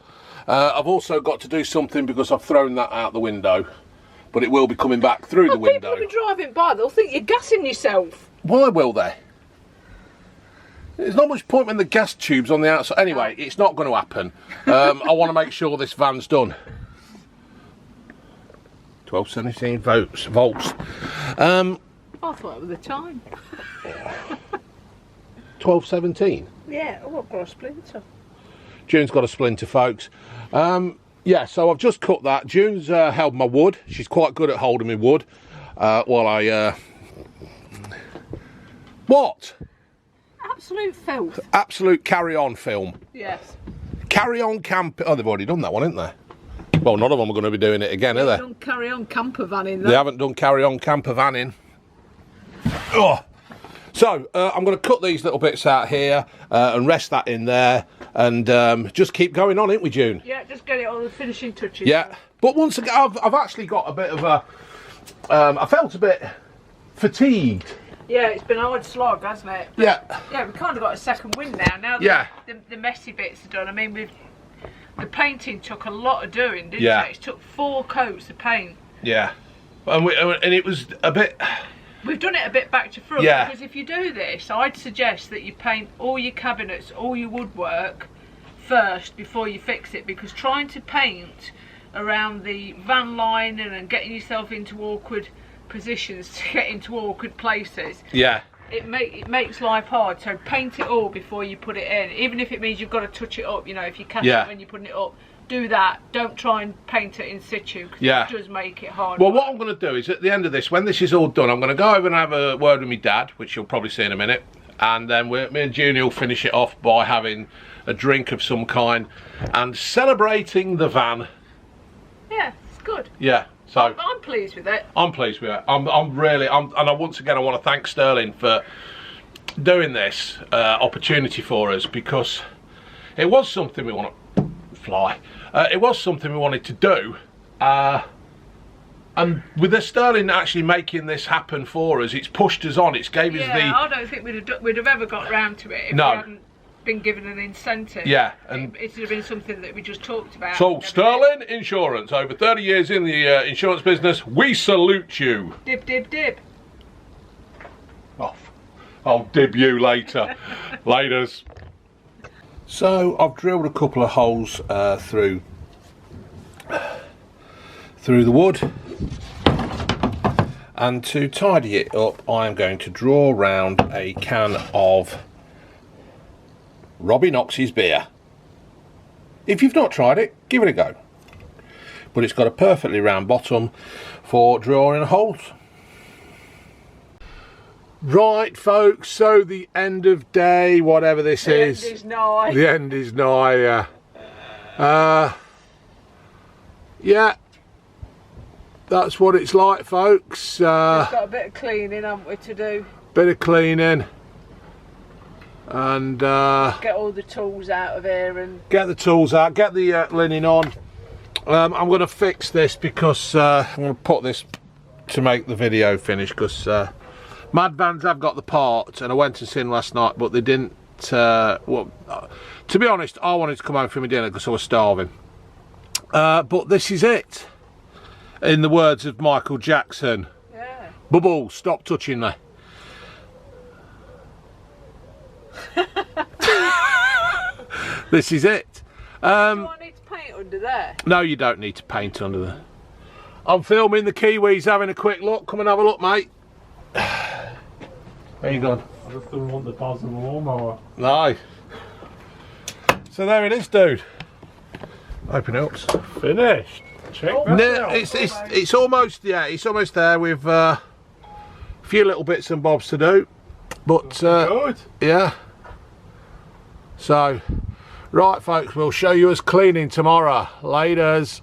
I've also got to do something because I've thrown that out the window. But it will be coming back through the window. People will be driving by, they'll think you're gassing yourself. Why will they? There's not much point when the gas tube's on the outside. Anyway, it's not going to happen. I want to make sure this van's done. 1217 volts. I thought it was the time. 1217? Yeah, oh, I've got a splinter. June's got a splinter, folks. Yeah, so I've just cut that. June's held my wood. She's quite good at holding me wood. While I... What? Absolute filth. Absolute carry-on film. Yes. Carry-on camp... Oh, they've already done that one, haven't they? Well, none of them are going to be doing it again, are they? Don't carry on camper vanning, though. They haven't done carry-on camper vanning. Oh. So, I'm going to cut these little bits out here and rest that in there and just keep going on, ain't we, June? Yeah, just get it all the finishing touches. Yeah, but once again, I've actually got a bit of a... I felt a bit fatigued. Yeah, it's been a hard slog, hasn't it? But Yeah. Yeah, we've kind of got a second wind now. Now Yeah. the messy bits are done. I mean, the painting took a lot of doing, didn't Yeah. it? It took 4 coats of paint. Yeah. And it was a bit... We've done it a bit back to front, Yeah. because if you do this, I'd suggest that you paint all your cabinets, all your woodwork first before you fix it, because trying to paint around the van line and getting yourself into awkward positions to get into awkward places, Yeah. it makes life hard. So paint it all before you put it in, even if it means you've got to touch it up. You know, if you catch Yeah. it when you're putting it up, do that. Don't try and paint it in situ, because Yeah. it does make it hard. Well, what I'm going to do is, at the end of this, when this is all done, I'm going to go over and have a word with my dad, which you'll probably see in a minute, and then me and Junie will finish it off by having a drink of some kind and celebrating the van. Yeah, it's good. Yeah. So I'm pleased with it. I'm pleased with it. I'm really, and once again, I want to thank Sterling for doing this opportunity for us, because it was something we want to fly. It was something we wanted to do, And with the Sterling actually making this happen for us, it's pushed us on. It's gave us the. I don't think we'd have ever got round to it if we hadn't been given an incentive. Yeah, and it would have been something that we just talked about. So Sterling Insurance, over 30 years in the insurance business, we salute you. Dib, dib, dib. Off. I'll dib you later. Laters. So I've drilled a couple of holes through the wood, and to tidy it up I am going to draw round a can of Robbie Knox's beer. If you've not tried it, give it a go, but it's got a perfectly round bottom for drawing holes. Right folks, so the end of day, whatever this is. The end is nigh. The end is nigh, yeah. Yeah, that's what it's like folks. We've got a bit of cleaning, haven't we, to do? Bit of cleaning. And get all the tools out of here and... Get the tools out, get the linen on. I'm going to fix this because I'm going to put this to make the video finish, because Mad Vans have got the part, and I went and seen last night, but they didn't. Well, to be honest, I wanted to come home for my dinner because I was starving. But this is it. In the words of Michael Jackson, Yeah. Bubbles, stop touching me. This is it. Do I need to paint under there? No, you don't need to paint under there. I'm filming the Kiwis having a quick look. Come and have a look, mate. There you go. I just didn't want the buzz of the lawnmower. No. So there it is, dude. Open it up. Finished. Check that No, out. it's almost, yeah, it's almost there with a few little bits and bobs to do, but Good. yeah. So, right folks, we'll show you us cleaning tomorrow. Laters.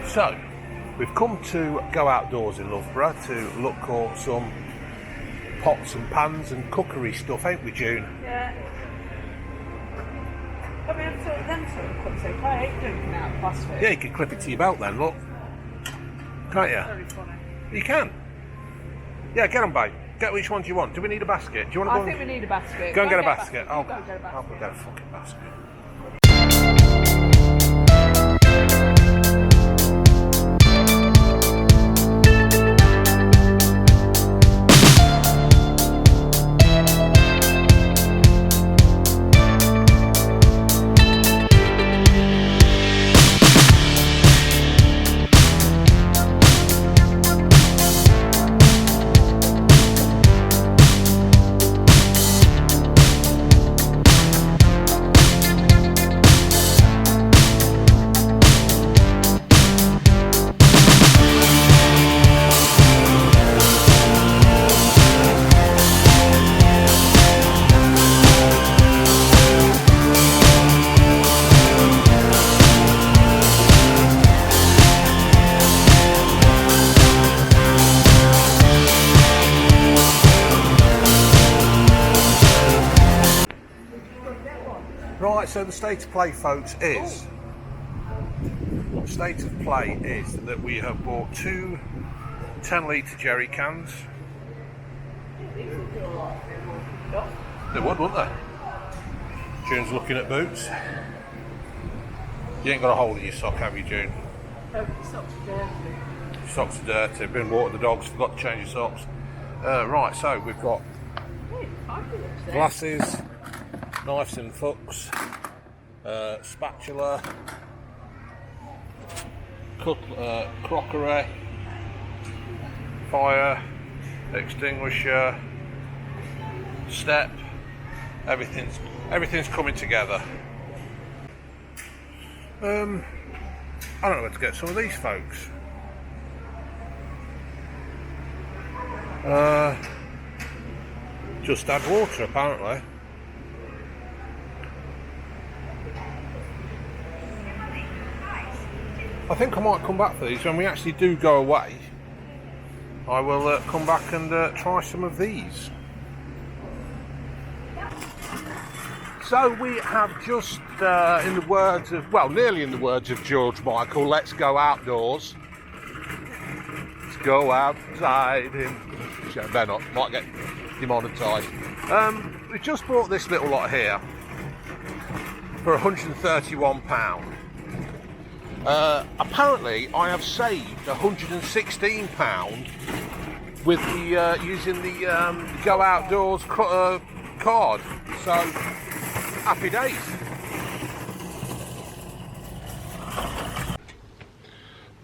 So, we've come to go outdoors in Loughborough to look at some pots and pans and cookery stuff, ain't we, June? Yeah. I mean, them sort of cups, okay, I hate drinking out of plastic. Yeah, you can clip it to your belt then, look. Can't you? Very funny. You can. Yeah, get them, babe. Get which ones you want. Do we need a basket? Do you want to I go think we need a basket. Go and get a basket. I'll Oh, go and get a basket. I'll go get a fucking basket. Right, so the state of play, folks, is that we have bought two 10-litre jerry cans. They would, wouldn't they? June's looking at boots. You ain't got a hole in your sock, have you, June? Oh, socks are dirty. Your socks are dirty. Been watered the dogs. Forgot to change your socks. Right, so we've got glasses, knives and forks, spatula, crockery, fire extinguisher, step. Everything's coming together. I don't know where to get some of these, folks. Just add water, apparently. I think I might come back for these when we actually do go away. I will come back and try some of these. So we have just, in the words of, well, nearly in the words of George Michael, let's go outdoors. Let's go outside. Better not, might get demonetised. We just bought this little lot here for £131. Apparently, I have saved £116 with the using the Go Outdoors card. So, happy days.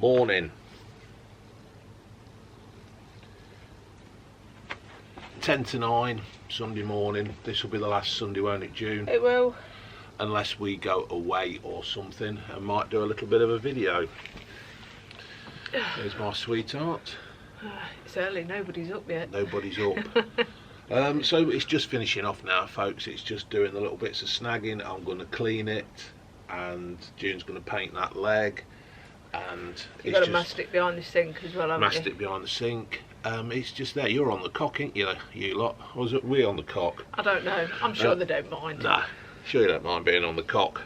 Morning. 10 to 9, Sunday morning. This will be the last Sunday, won't it, June? It will. Unless we go away or something, I might do a little bit of a video. There's my sweetheart. It's early, nobody's up yet. Nobody's up. So it's just finishing off now, folks. It's just doing the little bits of snagging. I'm going to clean it, and June's going to paint that leg. And you've got to mastic behind the sink as well, haven't you? Mastic behind the sink. It's just there. You're on the cock, ain't you, you lot? Or was it we on the cock? I don't know. I'm sure they don't mind. Nah, sure you don't mind being on the cock.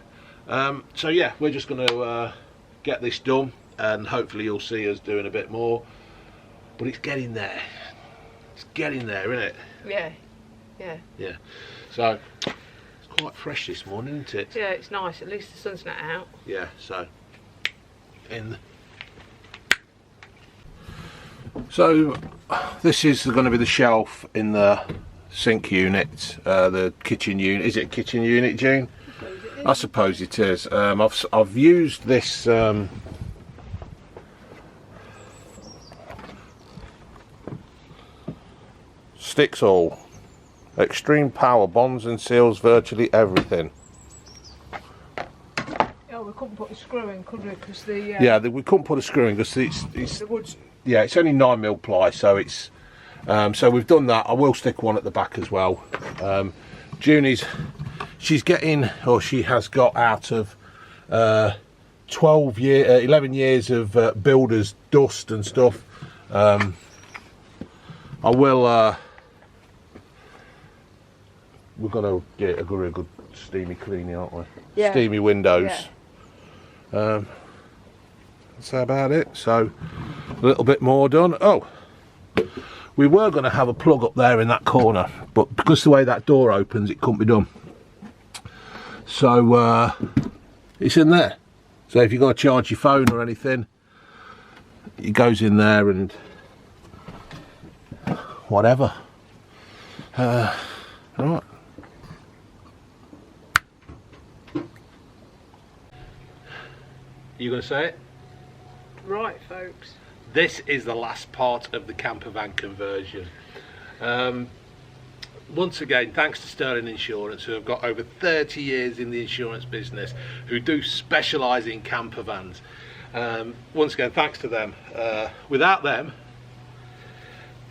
So yeah, we're just going to get this done, and hopefully you'll see us doing a bit more. But it's getting there. It's getting there, isn't it? Yeah. Yeah. Yeah. So it's quite fresh this morning, isn't it? Yeah, it's nice. At least the sun's not out. Yeah. So So this is going to be the shelf in the sink unit, the kitchen unit. Is it a kitchen unit, June? I suppose it is. I've used this sticks all. Extreme power, bonds and seals virtually everything. Oh, we couldn't put a screw in, could we? Because the we couldn't put a screw in because it's the wood's. Yeah, it's only 9mm ply, so it's so we've done that. I will stick one at the back as well. Junie's, she's getting, or she has got out of 11 years of builder's dust and stuff. I will. We've got to get a really good steamy cleaning, aren't we? Yeah. Steamy windows. Yeah. That's about it. So a little bit more done. Oh, we were going to have a plug up there in that corner, but because the way that door opens, it couldn't be done. So it's in there. So if you've got to charge your phone or anything, it goes in there and whatever. All right. You going to say it? Right, folks. This is the last part of the camper van conversion. Once again, thanks to Sterling Insurance, who have got over 30 years in the insurance business, who do specialise in camper vans. Once again, thanks to them. Without them,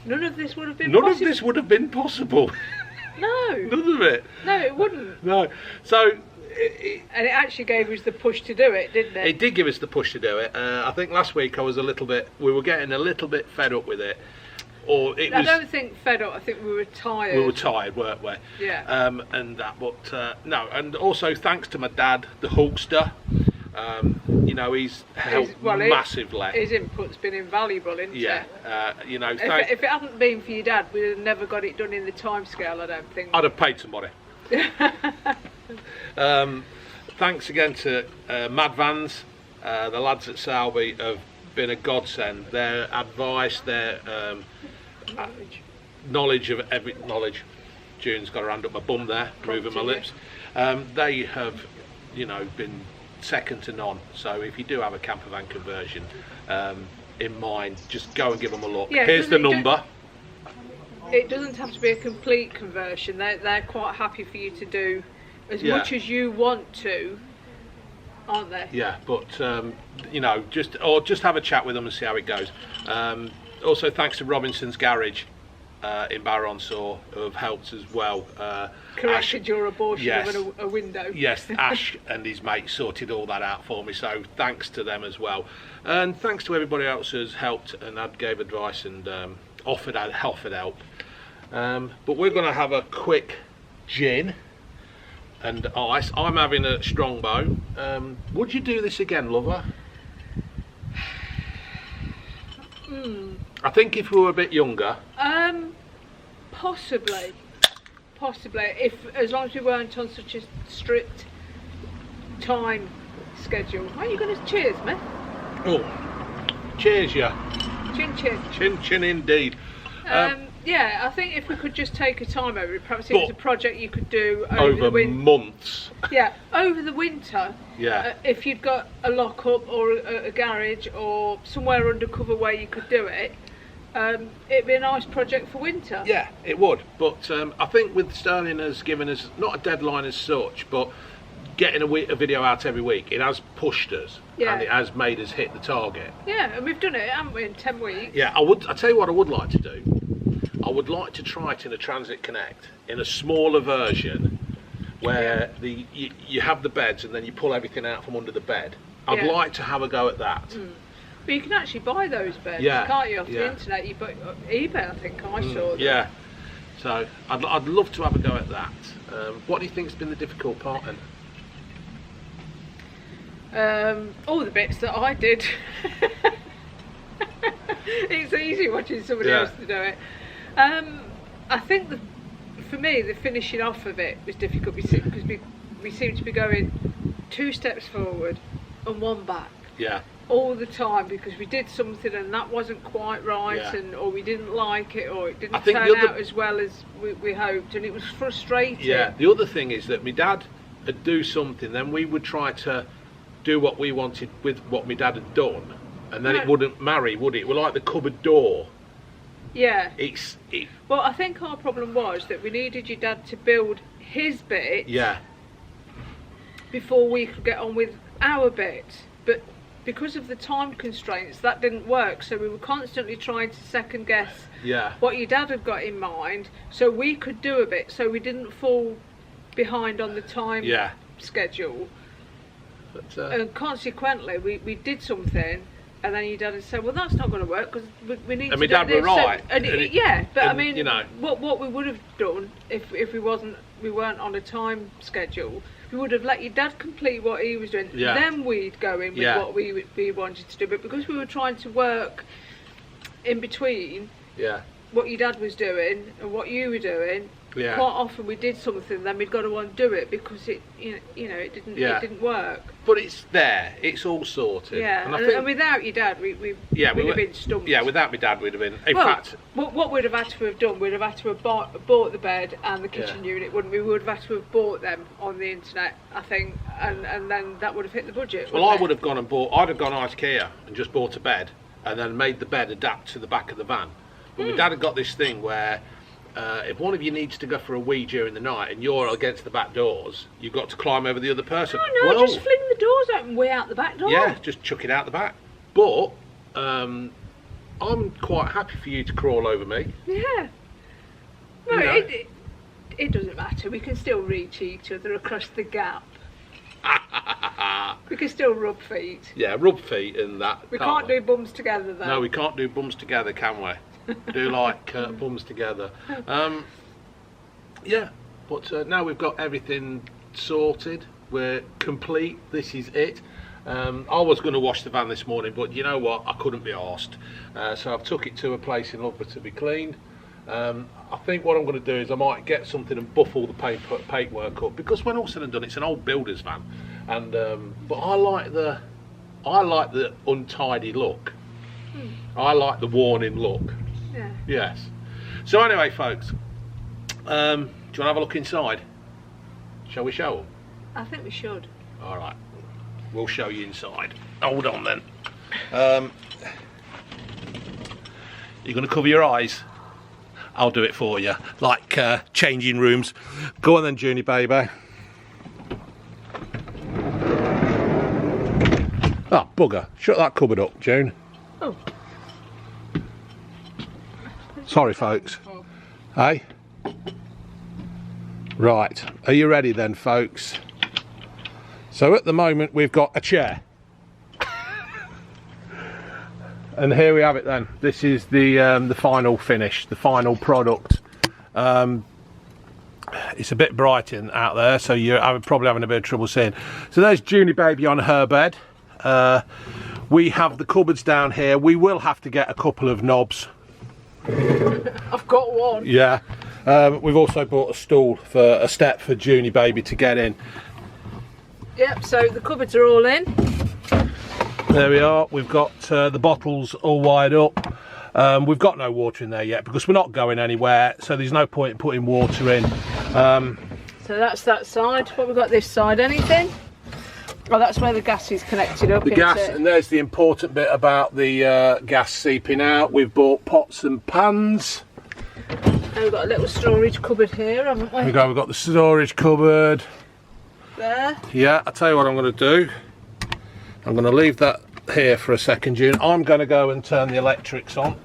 none of this would have been possible. None of this would have been possible. No. None of it. No, it wouldn't. No. So. And it actually gave us the push to do it, didn't it? It did give us the push to do it. I think last week we were getting a little bit fed up with it. I don't think fed up, I think we were tired. We were tired, weren't we? Yeah. And that, but no, and also thanks to my dad, the Hulkster. You know, he's helped massively. His input's been invaluable, isn't it? Yeah. You know, if it hadn't been for your dad, we'd have never got it done in the time scale, I don't think. I'd have paid somebody. Thanks again to Mad Vans, the lads at Selby have been a godsend. Their advice, their knowledge of knowledge. June's got her hand up my bum there, moving my lips. They have, you know, been second to none. So if you do have a camper van conversion in mind, just go and give them a look. Yeah, here's the number. It doesn't have to be a complete conversion. They're quite happy for you to do as much as you want to, aren't they? Yeah, but you know, just have a chat with them and see how it goes. Also, thanks to Robinson's Garage in Baronsor, who have helped as well. Corrected your abortion yes, of a window. Yes, Ash and his mate sorted all that out for me, so thanks to them as well. And thanks to everybody else who's helped and gave advice and offered help. But we're going to have a quick gin and ice. I'm having a Strongbow. Would you do this again, lover? I think if we were a bit younger. Possibly. As long as we weren't on such a strict time schedule. Are you going to cheers me? Oh, cheers, yeah. Chin chin. Chin chin indeed. Yeah, I think if we could just take a time over it, perhaps it was a project you could do over months. Yeah, over the winter. Yeah. If you'd got a lock-up or a garage or somewhere undercover where you could do it, it'd be a nice project for winter. Yeah, it would. But I think with Sterling has given us not a deadline as such, but getting a video out every week, it has pushed us, and it has made us hit the target. Yeah, and we've done it, haven't we, in 10 weeks? Yeah, I tell you what I would like to do. I would like to try it in a Transit Connect in a smaller version where you have the beds and then you pull everything out from under the bed. I'd like to have a go at that. But you can actually buy those beds, can't you, off the internet? You put eBay, I think I saw them. Yeah, so I'd love to have a go at that. What do you think's been the difficult part then? All the bits that I did. It's easy watching somebody else to do it. I think for me the finishing off of it was difficult because we seemed to be going 2 steps forward and 1 back. Yeah. All the time because we did something and that wasn't quite right, or we didn't like it, or it didn't turn out as well as we hoped, and it was frustrating. Yeah. The other thing is that my dad would do something, then we would try to do what we wanted with what my dad had done, and then it wouldn't marry, would it? We're like the cupboard door. Yeah. Well, I think our problem was that we needed your dad to build his bit. Yeah. Before we could get on with our bit, but because of the time constraints, that didn't work. So we were constantly trying to second guess what your dad had got in mind, so we could do a bit, so we didn't fall behind on the time schedule. But, and consequently, we did something. And then your dad had said, well, that's not going to work because we need to do this. And my dad were right. I mean, you know, what we would have done if we weren't on a time schedule, we would have let your dad complete what he was doing. Yeah. Then we'd go in with what we wanted to do. But because we were trying to work in between what your dad was doing and what you were doing, quite often we did something, then we'd got to undo it because it it didn't work. But it's there, it's all sorted. Yeah, and without your dad, we'd have been stumped. Yeah, without my dad, we'd have been. In fact, what we'd have had to have done, we'd have had to have bought the bed and the kitchen unit, wouldn't we? We would have had to have bought them on the internet, I think, and then that would have hit the budget. Well, I would have gone and I'd have gone IKEA and just bought a bed and then made the bed adapt to the back of the van. But my dad had got this thing where if one of you needs to go for a wee during the night and you're against the back doors, you've got to climb over the other person. No, just fling the doors open way out the back door. Yeah, just chuck it out the back. But I'm quite happy for you to crawl over me. Yeah. No, it doesn't matter. We can still reach each other across the gap. We can still rub feet. Yeah, rub feet and that. We can't do bums together though. No, we can't do bums together, can we? Do like bums together. Yeah, but now we've got everything sorted. We're complete. This is it. I was going to wash the van this morning, but you know what? I couldn't be arsed. So I've took it to a place in Loughborough to be cleaned. I think what I'm going to do is I might get something and buff all the paintwork up, because when all said and done, it's an old builder's van, and but I like the untidy look. I like the worn-in look. Yeah. Yes. So anyway, folks, do you want to have a look inside? Shall we show them? I think we should. All right, we'll show you inside. Hold on then. You're going to cover your eyes? I'll do it for you, like changing rooms. Go on then, Junie baby. Oh, bugger. Shut that cupboard up, June. Oh. Sorry, folks. Oh. Hey? Right. Are you ready then, folks? So at the moment we've got a chair. And here we have it then. This is the final finish, the final product. It's a bit bright out there, so you're probably having a bit of trouble seeing. So there's Junie baby on her bed. We have the cupboards down here. We will have to get a couple of knobs. I've got one. Yeah. We've also bought a stool for a step for Junie baby to get in. Yep, so the cupboards are all in. There we are. We've got the bottles all wired up. We've got no water in there yet because we're not going anywhere, so there's no point in putting water in. So that's that side. What we've got this side, anything? Oh, that's where the gas is connected up. The gas, and there's the important bit about the gas seeping out. We've bought pots and pans. And we've got a little storage cupboard here, haven't we? We've got the storage cupboard. There. Yeah, I'll tell you what I'm going to do. I'm going to leave that here for a second, June. I'm going to go and turn the electrics on.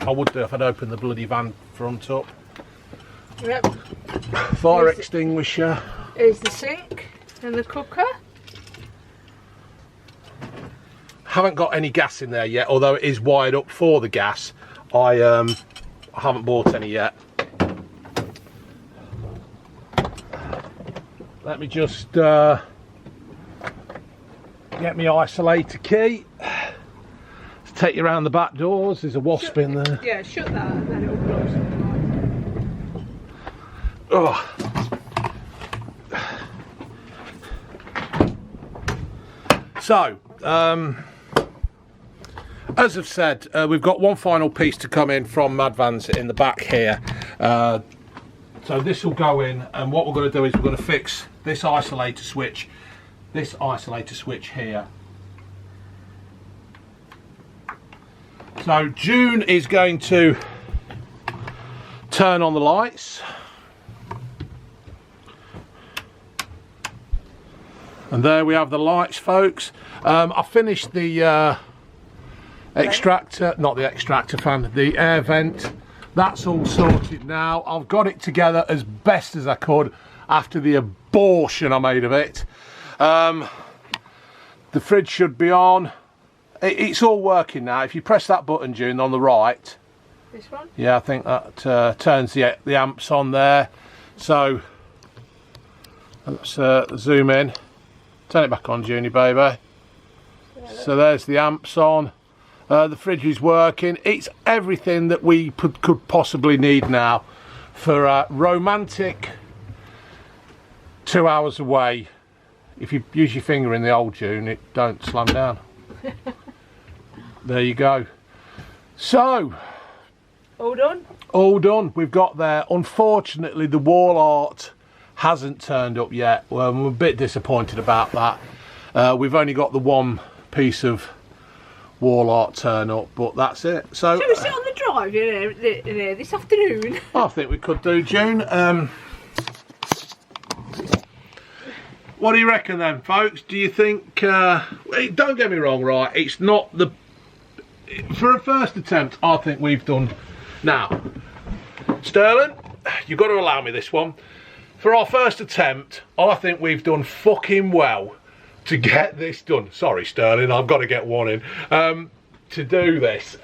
I would do if I'd open the bloody van front up. Yep. Fire extinguisher. Here's the sink and the cooker. Haven't got any gas in there yet, although it is wired up for the gas. I haven't bought any yet. Let me just get my isolator key. Let's take you around the back doors. There's a wasp in there. Yeah, shut that and then it'll close. Oh. So, as I've said, we've got one final piece to come in from Mad Vans in the back here. So this will go in, and what we're going to do is we're going to fix this isolator switch here. So June is going to turn on the lights. And there we have the lights, folks. I finished the extractor, not the extractor fan, the air vent. That's all sorted now. I've got it together as best as I could after the abortion I made of it. The fridge should be on. It's all working now. If you press that button, June, on the right. This one? Yeah, I think that turns the amps on there. So let's zoom in. Turn it back on, Junie baby. So there's the amps on. The fridge is working. It's everything that we could possibly need now for a romantic 2 hours away. If you use your finger in the old June, it don't slam down. There you go. So, all done? All done. We've got there. Unfortunately, the wall art hasn't turned up yet. Well, I'm a bit disappointed about that. We've only got the one piece of wall art turn up, but that's it. So shall we sit on the drive in here this afternoon? I think we could do, June. What do you reckon then, folks? Do you think don't get me wrong, right, it's not the for a first attempt I think we've done. Now Sterling, you've got to allow me this one. For our first attempt I think we've done fucking well to get this done. Sorry Sterling, I've got to get one in. To do this,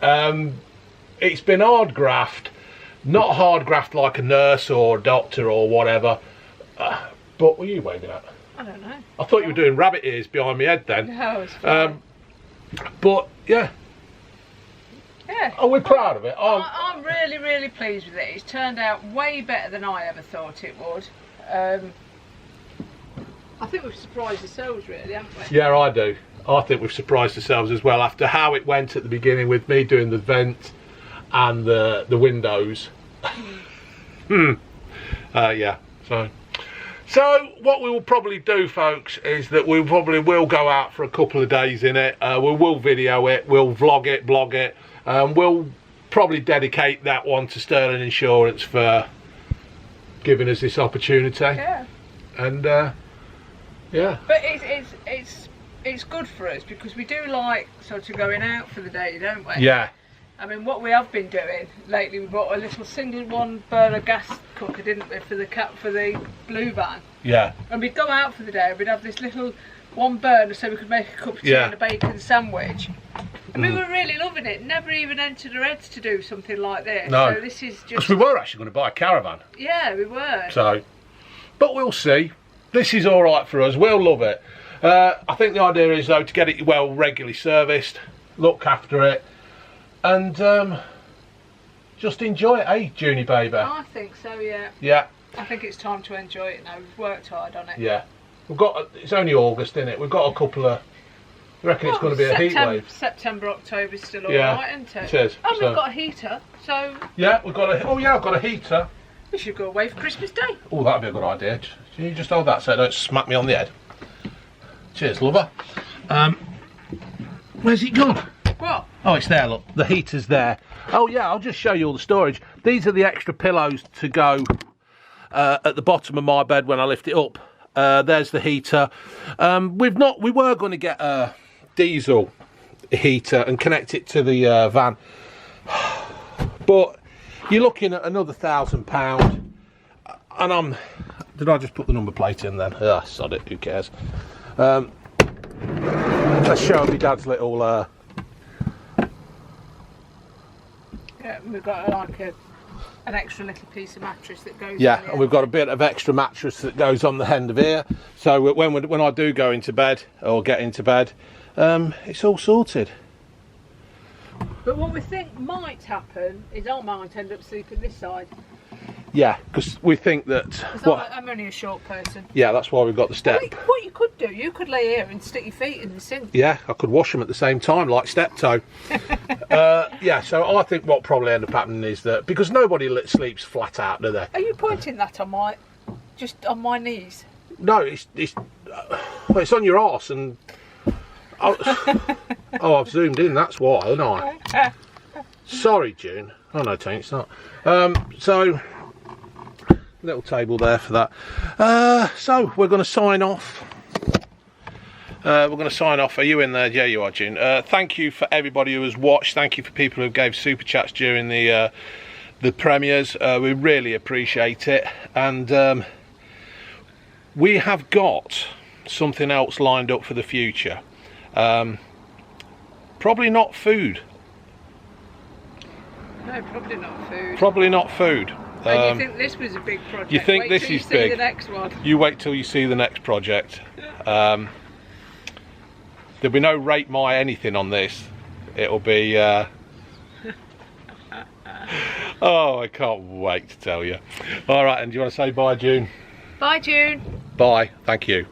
it's been hard graft, not hard graft like a nurse or a doctor or whatever, but what were you waving at? I don't know. I thought you were doing rabbit ears behind my head then. No, it's fine. But yeah. Yeah. Oh, we're proud of it. I'm really, really pleased with it. It's turned out way better than I ever thought it would. I think we've surprised ourselves really, haven't we? Yeah, I do. I think we've surprised ourselves as well after how it went at the beginning with me doing the vent and the windows. Yeah, so what we will probably do, folks, is that we probably will go out for a couple of days in it. We will video it, we'll vlog it, blog it. We'll probably dedicate that one to Sterling Insurance for giving us this opportunity. Yeah. And yeah. But it's good for us because we do like sort of going out for the day, don't we? Yeah. I mean, what we have been doing lately, we bought a little single one burner gas cooker, didn't we, for the blue van. Yeah. And we'd go out for the day, we'd have this little one burner so we could make a cup of tea and a bacon sandwich. And we were really loving it. Never even entered our heads to do something like this. No. So this is just... Because we were actually going to buy a caravan. Yeah, we were. So, but we'll see. This is all right for us. We'll love it. I think the idea is, though, to get it well regularly serviced, look after it, and just enjoy it, eh, Junie baby? I think so, yeah. Yeah. I think it's time to enjoy it now. We've worked hard on it. Yeah. We've got. It's only August, isn't it? We've got a couple of. I reckon it's going to be a heat wave. September, October's still Yeah, alright, isn't it? it is, And so- we've got a heater, so Yeah, we've got a. Oh yeah, I've got a heater. we should go away for Christmas Day. Oh, that'd be a good idea. Can you just hold that so I don't smack me on the head? Cheers, lover. Where's it gone? What? Oh, it's there, look. The heater's there. Oh, yeah, I'll just show you all the storage. These are the extra pillows to go at the bottom of my bed when I lift it up. There's the heater. We were going to get a diesel heater and connect it to the van. But you're looking at another £1,000. And did I just put the number plate in then? Ah, sod it, who cares? Let's show me Dad's little... Yeah, we've got like an extra little piece of mattress that goes Yeah, on and we've got a bit of extra mattress that goes on the end of here. So when I do go into bed, or get into bed, it's all sorted. But what we think might happen is I might end up sleeping this side. Yeah, because we think that... 'Cause I'm only a short person. Yeah, that's why we've got the step. What you could do, you could lay here and stick your feet in the sink. Yeah, I could wash them at the same time, like step-toe. Yeah, so I think what probably end up happening is that... Because nobody sleeps flat out, do they? Are you pointing that on just on my knees? No, it's on your arse and... Oh, I've zoomed in, that's why, haven't I? Sorry, June. Oh, no, Tony, it's not. So... Little table there for that. So we're going to sign off. Are you in there? Yeah, you are, June. Thank you for everybody who has watched. Thank you for people who gave super chats during the premieres. We really appreciate it. And we have got something else lined up for the future. Probably not food. No, probably not food. Probably not food. And you think this was a big project? You think wait this till you is see big? The next one. You wait till you see the next project. There'll be no rate my anything on this. It'll be oh, I can't wait to tell you. All right, and do you want to say bye, June? Bye, June. Bye. Thank you.